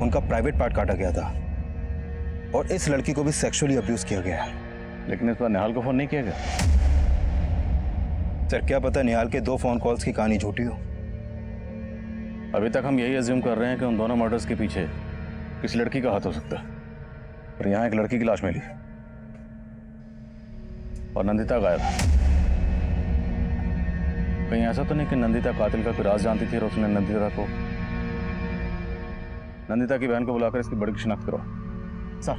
उनका प्राइवेट पार्ट काटा गया था, और इस लड़की को भी सेक्सुअली अब्यूज किया गया है। लेकिन इस पर निहाल को फोन नहीं किया गया। सर क्या पता निहाल के 2 फोन कॉल्स की कहानी झूठी हो। अभी तक हम यही अज्यूम कर रहे हैं कि उन दोनों मर्डर्स के पीछे किसी लड़की का हाथ हो सकता है, पर यहाँ एक लड़की की लाश मिली और नंदिता गायब। कहीं ऐसा तो नहीं कि नंदिता कातिल का कोई राज जानती थी और उसने नंदिता की बहन को बुलाकर इसकी बड़ी शिनाख्त करो। सर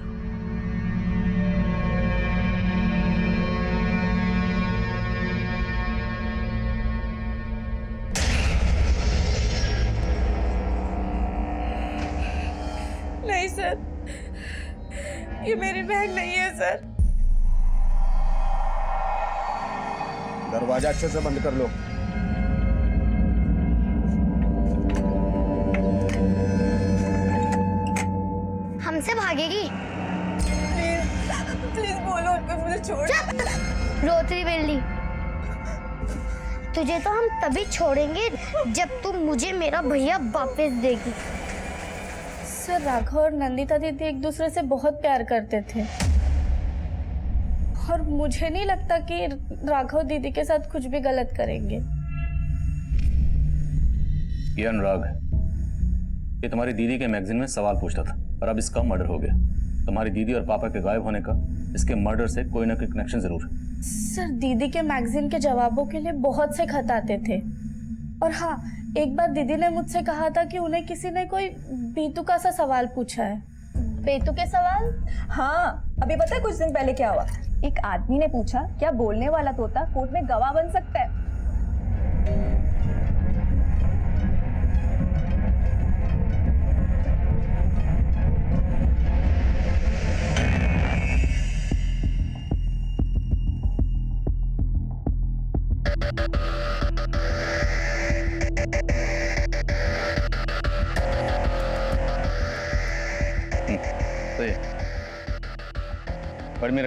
नहीं सर, ये मेरी बहन नहीं है सर। दरवाजा अच्छे से बंद कर लो। हमसे भागेगी? प्लीज बोलो उनको, मुझे छोड़। रोतरी बिल्ली, तुझे तो हम तभी छोड़ेंगे जब तू मुझे मेरा भैया वापस देगी। सर राघव और नंदिता दीदी एक दूसरे से बहुत प्यार करते थे, और मुझे नहीं लगता कि राघव दीदी के साथ कुछ भी गलत करेंगे। ये अनुराग है, ये तुम्हारी दीदी के मैगजीन में सवाल पूछता था, और अब इसका मर्डर हो गया। तुम्हारी दीदी और पापा के गायब होने का इसके मर्डर से कोई ना कोई कनेक्शन जरूर है। सर दीदी के मैगजीन के जवाबों के लिए बहुत से खत आते थे, और हाँ एक बार दीदी ने मुझसे कहा था कि उन्हें किसी ने कोई बेतुका सा सवाल पूछा है। बेतुके सवाल? हाँ, अभी पता है कुछ दिन पहले क्या हुआ? एक आदमी ने पूछा क्या बोलने वाला तोता कोर्ट में गवाह बन सकता है?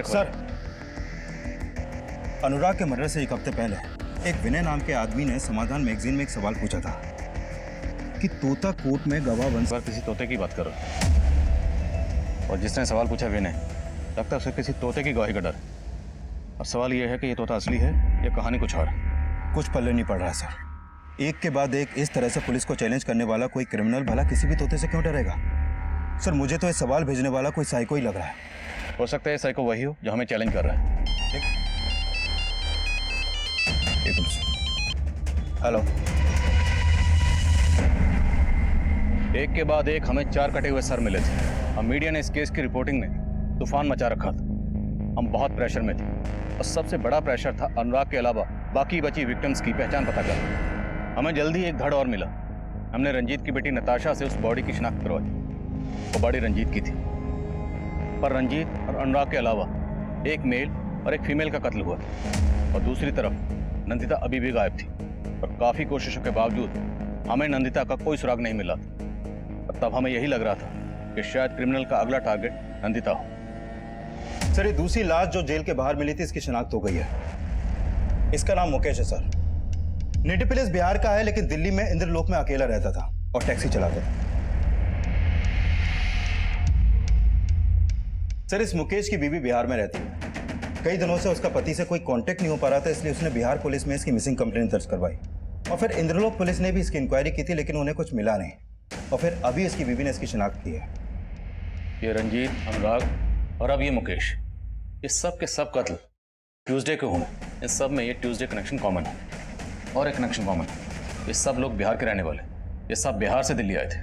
सर अनुराग के मर्डर से 1 हफ्ते पहले एक विनय नाम के आदमी ने समाधान मैगजीन में एक सवाल पूछा था कि तोता कोर्ट में गवाह बन सकता है। किसी तोते की बात करो, और जिसने सवाल पूछा विनय, लगता है उसे किसी तोते की गवाही का डर। और सवाल यह है कि ये तोता असली है या कहानी कुछ और? कुछ पल्ले नहीं पड़ रहा है सर। एक के बाद एक इस तरह से पुलिस को चैलेंज करने वाला कोई क्रिमिनल भला किसी भी तोते से क्यों डरेगा? सर मुझे तो ये सवाल भेजने वाला कोई साइको ही लग रहा है। हो सकता है साइको वही हो जो हमें चैलेंज कर रहा है। हेलो। एक के बाद एक हमें 4 कटे हुए सर मिले थे। अब मीडिया ने इस केस की रिपोर्टिंग में तूफान मचा रखा था। हम बहुत प्रेशर में थे और सबसे बड़ा प्रेशर था अनुराग के अलावा बाकी बची विक्टिम्स की पहचान पता करना। हमें जल्दी एक धड़ और मिला। हमने रंजीत की बेटी नताशा से उस बॉडी की शिनाख्त करवाई। वो बॉडी रंजीत की थी, पर रंजीत और अनुराग के अलावा एक मेल और एक फीमेल का कत्ल हुआ था। और दूसरी तरफ नंदिता अभी भी गायब थी और काफी कोशिशों के बावजूद हमें नंदिता का कोई सुराग नहीं मिला था। और तब हमें यही लग रहा था कि शायद क्रिमिनल का अगला टारगेट नंदिता हो। सर ये दूसरी लाश जो जेल के बाहर मिली थी इसकी शिनाख्त हो गई है। इसका नाम मुकेश है सर। नेटिव प्लेस बिहार का है लेकिन दिल्ली में इंद्रलोक में अकेला रहता था और टैक्सी चलाता था। सर इस मुकेश की बीवी बिहार में रहती है। कई दिनों से उसका पति से कोई कांटेक्ट नहीं हो पा रहा था, इसलिए उसने बिहार पुलिस में इसकी मिसिंग कंप्लेंट दर्ज करवाई। और फिर इंद्रलोक पुलिस ने भी इसकी इंक्वायरी की थी लेकिन उन्हें कुछ मिला नहीं। और फिर अभी इसकी बीवी ने इसकी शिनाख्त की है। ये रंजीत, अनुराग और अब ये मुकेश, ये सब के सब कत्ल ट्यूसडे के हुए। इन सब में ये ट्यूसडे कनेक्शन कॉमन है। और एक कनेक्शन कॉमन है, ये सब लोग बिहार के रहने वाले। ये सब बिहार से दिल्ली आए थे।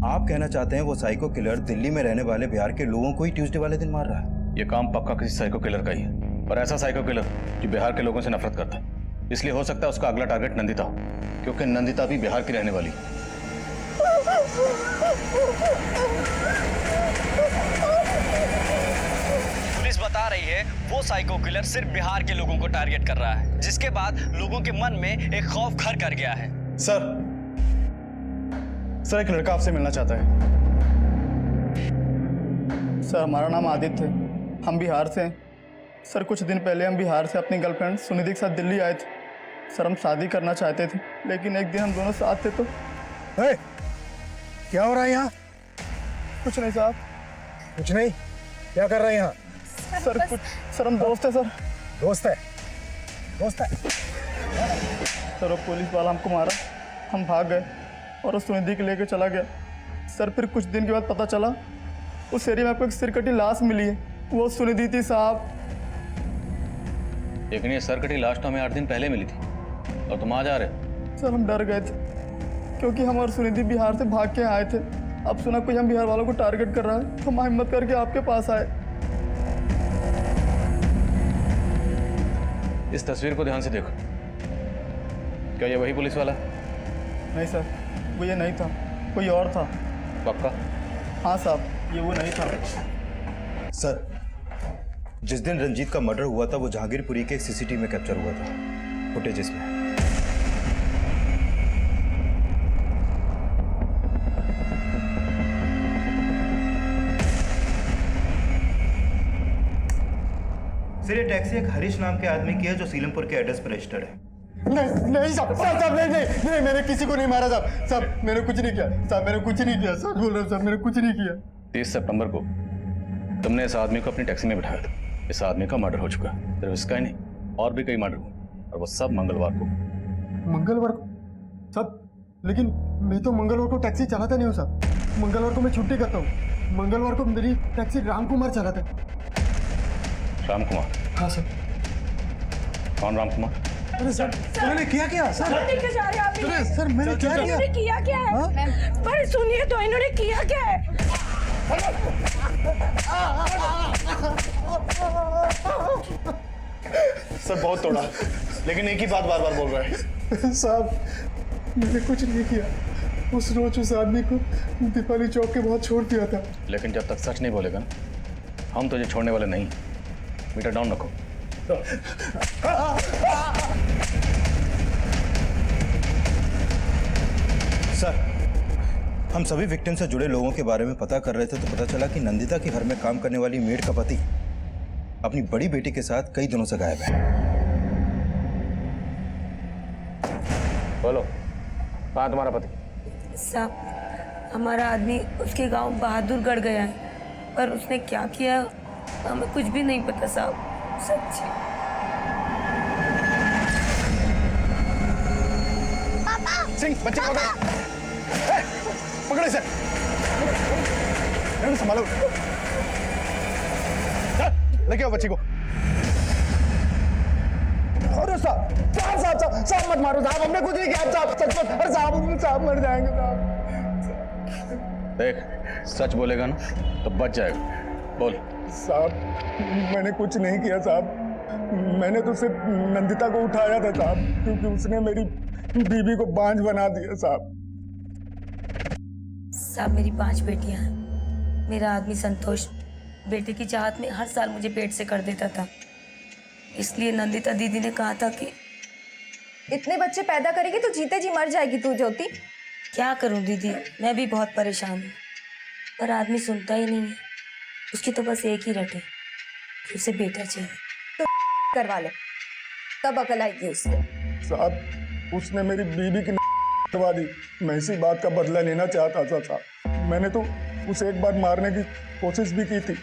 आप कहना चाहते हैं वो साइको किलर दिल्ली में रहने वाले बिहार के लोगों को ही ट्यूसडे वाले दिन मार रहा है? ये काम पक्का किसी साइको किलर का ही है, पर ऐसा साइको किलर जो बिहार के लोगों से नफरत करता है। इसलिए हो सकता है उसका अगला टारगेट नंदिता हो, क्योंकि नंदिता भी बिहार की रहने वाली है। पुलिस बता रही है वो साइको किलर सिर्फ बिहार के लोगों को टारगेट कर रहा है, जिसके बाद लोगों के मन में एक खौफ घर कर गया है। सर एक लड़का आपसे मिलना चाहता है। सर हमारा नाम आदित्य है, हम बिहार से हैं। सर कुछ दिन पहले हम बिहार से अपनी गर्लफ्रेंड सुनिधि के साथ दिल्ली आए थे। सर हम शादी करना चाहते थे, लेकिन एक दिन हम दोनों साथ थे तो क्या हो रहा है यहाँ? कुछ नहीं साहब। कुछ नहीं? क्या कर रहे हैं यहाँ? सर हम दोस्त है सर। दोस्त है? दोस्त है? सर वो पुलिस वाला हमको मारा, हम भाग गए और उस सुनिधि के लेके चला गया। सर फिर कुछ दिन के बाद पता चला उस एरिया में आपको एक सिरकटी लाश मिली है, वो सुनिधि थी साहब। लेकिन ये सरकटी लाश तो हमें 8 दिन पहले मिली थी और तुम आज आ रहे। सर हम डर गए थे क्योंकि हम और सुनिधि बिहार से भाग के आए थे। अब सुना कोई हम बिहार वालों को टारगेट कर रहा है, हम हिम्मत करके आपके पास आए। इस तस्वीर को ध्यान से देखो। क्या ये वही पुलिस वाला? नहीं सर, वो ये नहीं था, कोई और था। पक्का? हाँ साहब, ये वो नहीं था। सर जिस दिन रंजीत का मर्डर हुआ था वो जहांगीरपुरी के सीसीटीवी में कैप्चर हुआ था, फुटेज इसमें। सर ये टैक्सी एक हरीश नाम के आदमी की है जो सीलमपुर के एड्रेस पर रजिस्टर्ड है। नहीं साहब नहीं, मैंने किसी को नहीं मारा साहब, मैंने कुछ नहीं किया साहब, मैंने कुछ नहीं किया साहब, बोल रहा हूँ साहब, मैंने कुछ नहीं किया। 30 सितंबर को तुमने इस आदमी को अपनी टैक्सी में बिठाया था। इस आदमी का मर्डर हो चुका है, सिर्फ इसका ही नहीं, और भी कई मर्डर हुए, और वो सब मंगलवार को। मंगलवार को साहब? लेकिन मैं तो मंगलवार को टैक्सी चलाता नहीं हूँ साहब, मंगलवार को मैं छुट्टी करता हूँ। मंगलवार को मेरी टैक्सी राम कुमार चलाता है। राम कुमार? हाँ सर। कौन राम कुमार? अरे सर मैंने किया क्या? सर लेके जा रहे हैं आप? सर मैंने क्या किया? इन्होंने किया क्या है? पर सुनिए तो, इन्होंने किया क्या है? सर बहुत तोड़ा, लेकिन एक ही बात बार बार बोल रहा है। साहब मैंने कुछ नहीं किया, उस रोज उस आदमी को दीपाली चौक के बाद छोड़ दिया था। लेकिन जब तक सच नहीं बोलेगा ना, हम तुझे छोड़ने वाले नहीं। मीटर डाउन रखो। सर हम सभी विक्टिम से जुड़े लोगों के बारे में पता कर रहे थे तो पता चला कि नंदिता के घर में काम करने वाली मेड का पति अपनी बड़ी बेटी के साथ कई दिनों से गायब है। बोलो, कहाँ तुम्हारा पति? साहब हमारा आदमी उसके गांव बहादुरगढ़ गया है, पर उसने क्या किया हमें कुछ भी नहीं पता साहब, सच्ची। सिंह बच्चे पकड़ो इसे। संभालो। लेके आओ बच्ची को। अरे साहब साहब साहब साहब साहब मत मारो साहब, हमने कुछ नहीं किया साहब, सच मत। अरे साहब साहब मर जाएंगे साहब। देख, सच बोलेगा ना तो बच जाएगा। बोल। साहब मैंने कुछ नहीं किया साहब, मैंने तो सिर्फ नंदिता को उठाया था साहब, क्योंकि उसने मेरी बीवी को बांझ बना दिया साहब। साहब मेरी 5 बेटियां हैं। मेरा आदमी संतोष बेटे की चाहत में हर साल मुझे पेट से कर देता था, इसलिए नंदिता दीदी ने कहा था कि इतने बच्चे पैदा करेगी तो जीते जी मर जाएगी तू ज्योति। क्या करूं दीदी, मैं भी बहुत परेशान हूँ, पर आदमी सुनता ही नहीं है। उसकी तो बस एक ही रट है कि उसे बेटा चाहिए। तो करवा ले, तब अकल आएगी उसको। साहब उसने मेरी बीवी की करवा दी, मैं इसी बात का बदला लेना चाहता था साहब। मैंने तो उसे एक बार मारने की कोशिश भी की थी।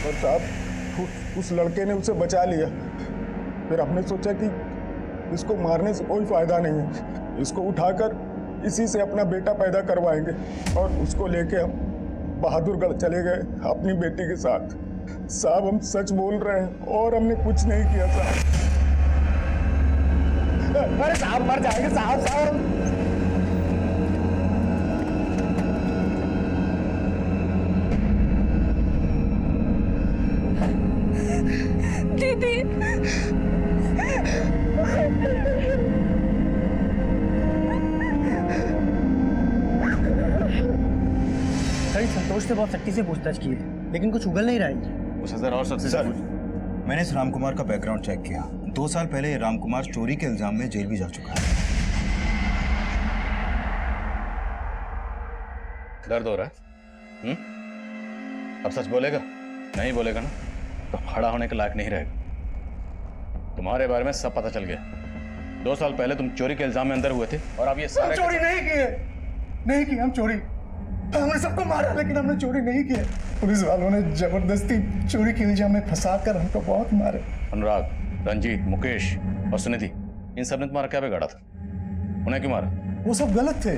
और साहब उस लड़के ने उसे बचा लिया। फिर हमने सोचा कि इसको मारने से कोई फायदा नहीं है, इसको उठाकर इसी से अपना बेटा पैदा करवाएंगे और उसको लेके हम बहादुरगढ़ चले गए अपनी बेटी के साथ। साहब हम सच बोल रहे हैं और हमने कुछ नहीं किया साहब। अरे साहब मर जाएंगे साहब साहब। दीदी सर संतोष से बहुत सख्ती से पूछताछ की है, लेकिन कुछ उगल नहीं रहा है। उसे जरा और सख्ती से पूछ। मैंने इस रामकुमार का बैकग्राउंड चेक किया। 2 साल पहले ये रामकुमार चोरी के इल्जाम में जेल भी जा चुका है। दर्द हो रहा है? अब सच बोलेगा? नहीं बोलेगा ना तो खड़ा होने के लायक नहीं रहेगा। तुम्हारे बारे में सब पता चल गया। 2 साल पहले तुम चोरी के इल्जाम में अंदर हुए थे और अब ये सारे चोरी नहीं किए, नहीं की हम चोरी। हमने सबको मारा लेकिन हमने चोरी नहीं किया। पुलिस वालों ने जबरदस्ती चोरी के इल्जाम में फंसाकर हमको बहुत मारे। अनुराग, रंजीत, मुकेश और सुनिधि, इन सब ने तुम्हारा क्या बिगाड़ा था? उन्हें क्यों मारा? वो सब गलत थे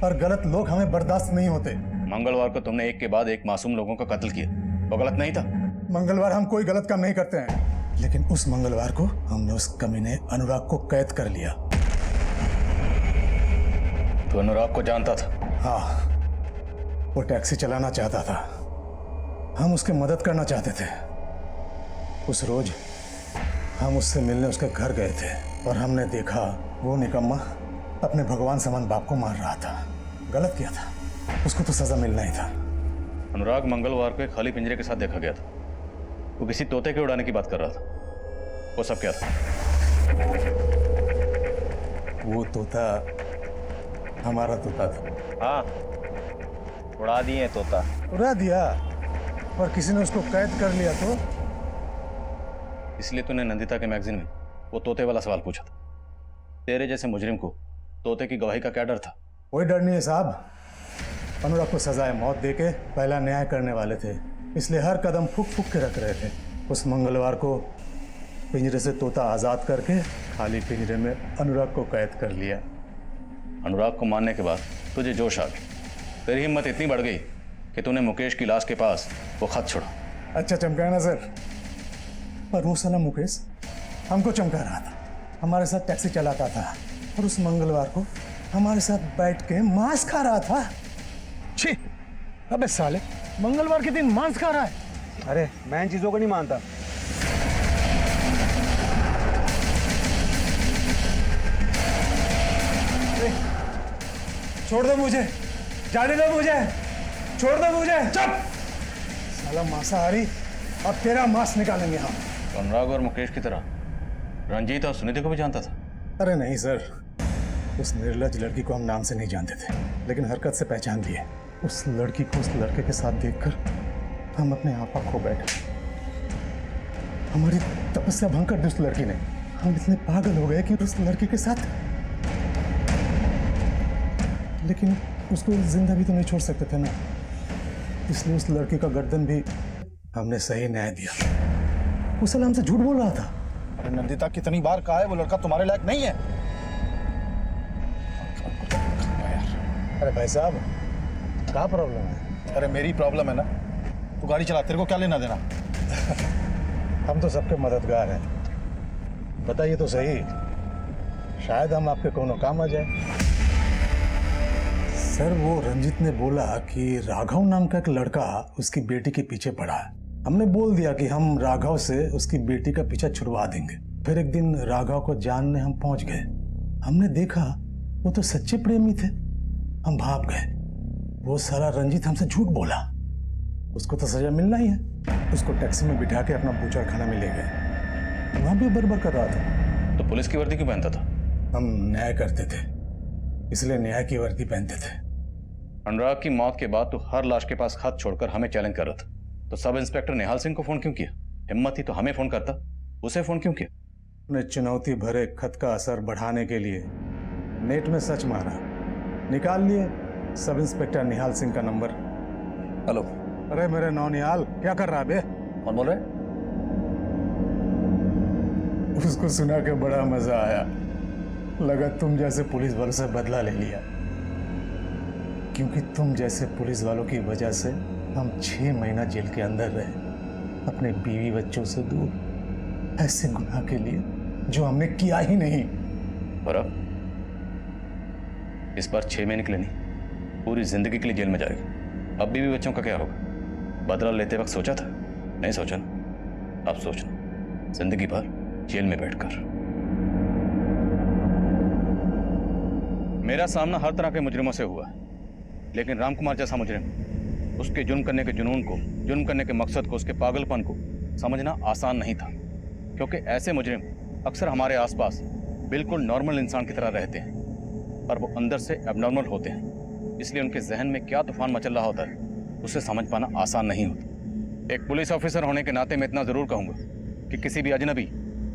और गलत लोग हमें बर्दाश्त नहीं होते। मंगलवार को तुमने एक के बाद एक मासूम लोगों का कत्ल किया, वो गलत नहीं था? मंगलवार हम कोई गलत काम नहीं करते हैं, लेकिन उस मंगलवार को हमने उस कमीने अनुराग को कैद कर लिया। तो अनुराग को जानता था? हाँ, वो टैक्सी चलाना चाहता था, हम उसकी मदद करना चाहते थे। उस रोज हम उससे मिलने उसके घर गए थे और हमने देखा वो निकम्मा अपने भगवान समान बाप को मार रहा था। गलत किया था, उसको तो सजा मिलना ही था। अनुराग मंगलवार को एक खाली पिंजरे के साथ देखा गया था। वो किसी तोते के उड़ाने की बात कर रहा था। वो सब क्या था? वो तोता हमारा तोता था। हाँ, उड़ा दिए तोता। उड़ा दिया और किसी ने उसको कैद कर लिया तो? इसलिए तूने नंदिता के मैगजीन में वो तोते वाला सवाल पूछा था। तेरे जैसे मुजरिम को तोते की गवाही का क्या डर था? कोई डर नहीं है साहब। अनुराग को सजाए मौत देके पहला न्याय करने वाले थे, इसलिए हर कदम फूक फूक के रख रहे थे। उस मंगलवार को पिंजरे से तोता आजाद करके खाली पिंजरे में अनुराग को कैद कर लिया। अनुराग को मारने के बाद तुझे जोश आ गया, तेरी हिम्मत इतनी बढ़ गई कि तूने मुकेश की लाश के पास वो खत छोड़ा। अच्छा चमकाया ना सर, पर वो साला मुकेश हमको चमका रहा था, हमारे साथ टैक्सी चलाता था और उस मंगलवार को हमारे साथ बैठ के मांस खा रहा था। छी, अबे साले, मंगलवार के दिन मांस खा रहा है? अरे मैं इन चीजों को नहीं मानता। छोड़ दो मुझे, जाने दो मुझे, छोड़ दो मुझे। चुप साला मांसाहारी, अब तेरा मांस निकालेंगे हम। तो अनुराग और मुकेश की तरह रंजीत और सुनिधि को भी जानता था? अरे नहीं सर, उस निर्लज लड़की को हम नाम से नहीं जानते थे, लेकिन हरकत से पहचान लिए। उस लड़की को उस लड़के के साथ देखकर हम अपने आपा खो बैठे। हमारी तपस्या भंग कर दी उस लड़की ने। हम इतने पागल हो गए कि उस लड़की के साथ, लेकिन उसको जिंदा भी तो नहीं छोड़ सकते थे ना, इसलिए उस लड़की का गर्दन भी हमने सही न्याय दिया। वो साला हमसे झूठ बोल रहा था। अरे नंदिता, कितनी बार कहा है वो लड़का तुम्हारे लायक नहीं है। अरे भाई साहब, क्या प्रॉब्लम है? अरे मेरी प्रॉब्लम है ना, तू गाड़ी चला, तेरे को क्या लेना देना? हम तो सबके मददगार हैं। बताइए तो सही, शायद हम आपके कोनो काम आ जाए। सर, वो रंजीत ने बोला कि राघव नाम का एक लड़का उसकी बेटी के पीछे पड़ा है। हमने बोल दिया कि हम राघव से उसकी बेटी का पीछा छुड़वा देंगे। फिर एक दिन राघव को जानने हम पहुंच गए। हमने देखा वो तो सच्चे प्रेमी थे। हम भाग गए। वो साला रंजीत हमसे झूठ बोला। उसको तो सजा मिलना ही है। उसको टैक्सी में बिठा के अपना बूचड़खाना में ले गए। वहां भी बरबर कर रहा था। तो पुलिस की वर्दी क्यों पहनता था? हम न्याय करते थे, इसलिए न्याय की वर्दी पहनते थे। अनुराग की मौत के बाद तो हर लाश के पास खत छोड़कर हमें चैलेंज कर रहा था, तो सब इंस्पेक्टर निहाल सिंह को फोन क्यों किया? हिम्मत थी तो हमें फोन करता, उसे फोन क्यों किया? ने चुनौती भरे खत का असर बढ़ाने के लिए नेट में सर्च मारा, निकाल लिए सब इंस्पेक्टर निहाल सिंह का नंबर। हेलो। अरे मेरे नौ निहाल, क्या कर रहा है बे? कौन बोल रहे? उसको सुना के बड़ा मजा आया। लगा तुम जैसे पुलिस वालों से बदला ले लिया, क्योंकि तुम जैसे पुलिस वालों की वजह से हम 6 महीना जेल के अंदर रहे, अपने बीवी बच्चों से दूर, ऐसे गुनाह के लिए जो हमने किया ही नहीं। और अब इस बार 6 महीने के लिए नहीं, पूरी जिंदगी के लिए जेल में जाएगा। अब बीवी बच्चों का क्या होगा? बदला लेते वक्त सोचा था? नहीं सोचा ना, अब सोचना, जिंदगी भर जेल में बैठकर। मेरा सामना हर तरह के मुजरिमों से हुआ, लेकिन रामकुमार जैसा मुजरिम, उसके जुर्म करने के जुनून को, जुर्म करने के मकसद को, उसके पागलपन को समझना आसान नहीं था, क्योंकि ऐसे मुजरिम अक्सर हमारे आसपास बिल्कुल नॉर्मल इंसान की तरह रहते हैं, पर वो अंदर से एबनॉर्मल होते हैं। इसलिए उनके जहन में क्या तूफान मचल रहा होता है, उसे समझ पाना आसान नहीं होता। एक पुलिस ऑफिसर होने के नाते मैं इतना जरूर कहूँगा कि किसी भी अजनबी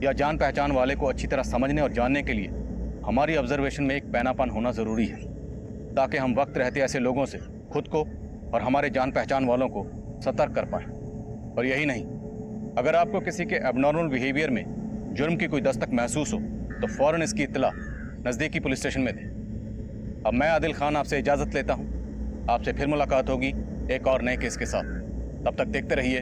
या जान पहचान वाले को अच्छी तरह समझने और जानने के लिए हमारी ऑब्जर्वेशन में एक पैनापन होना जरूरी है, ताकि हम वक्त रहते ऐसे लोगों से खुद को और हमारे जान पहचान वालों को सतर्क कर पाएं। और यही नहीं, अगर आपको किसी के एबनॉर्मल बिहेवियर में जुर्म की कोई दस्तक महसूस हो तो फौरन इसकी इत्तला नज़दीकी पुलिस स्टेशन में दें। अब मैं आदिल खान आपसे इजाज़त लेता हूँ। आपसे फिर मुलाकात होगी एक और नए केस के साथ। तब तक देखते रहिए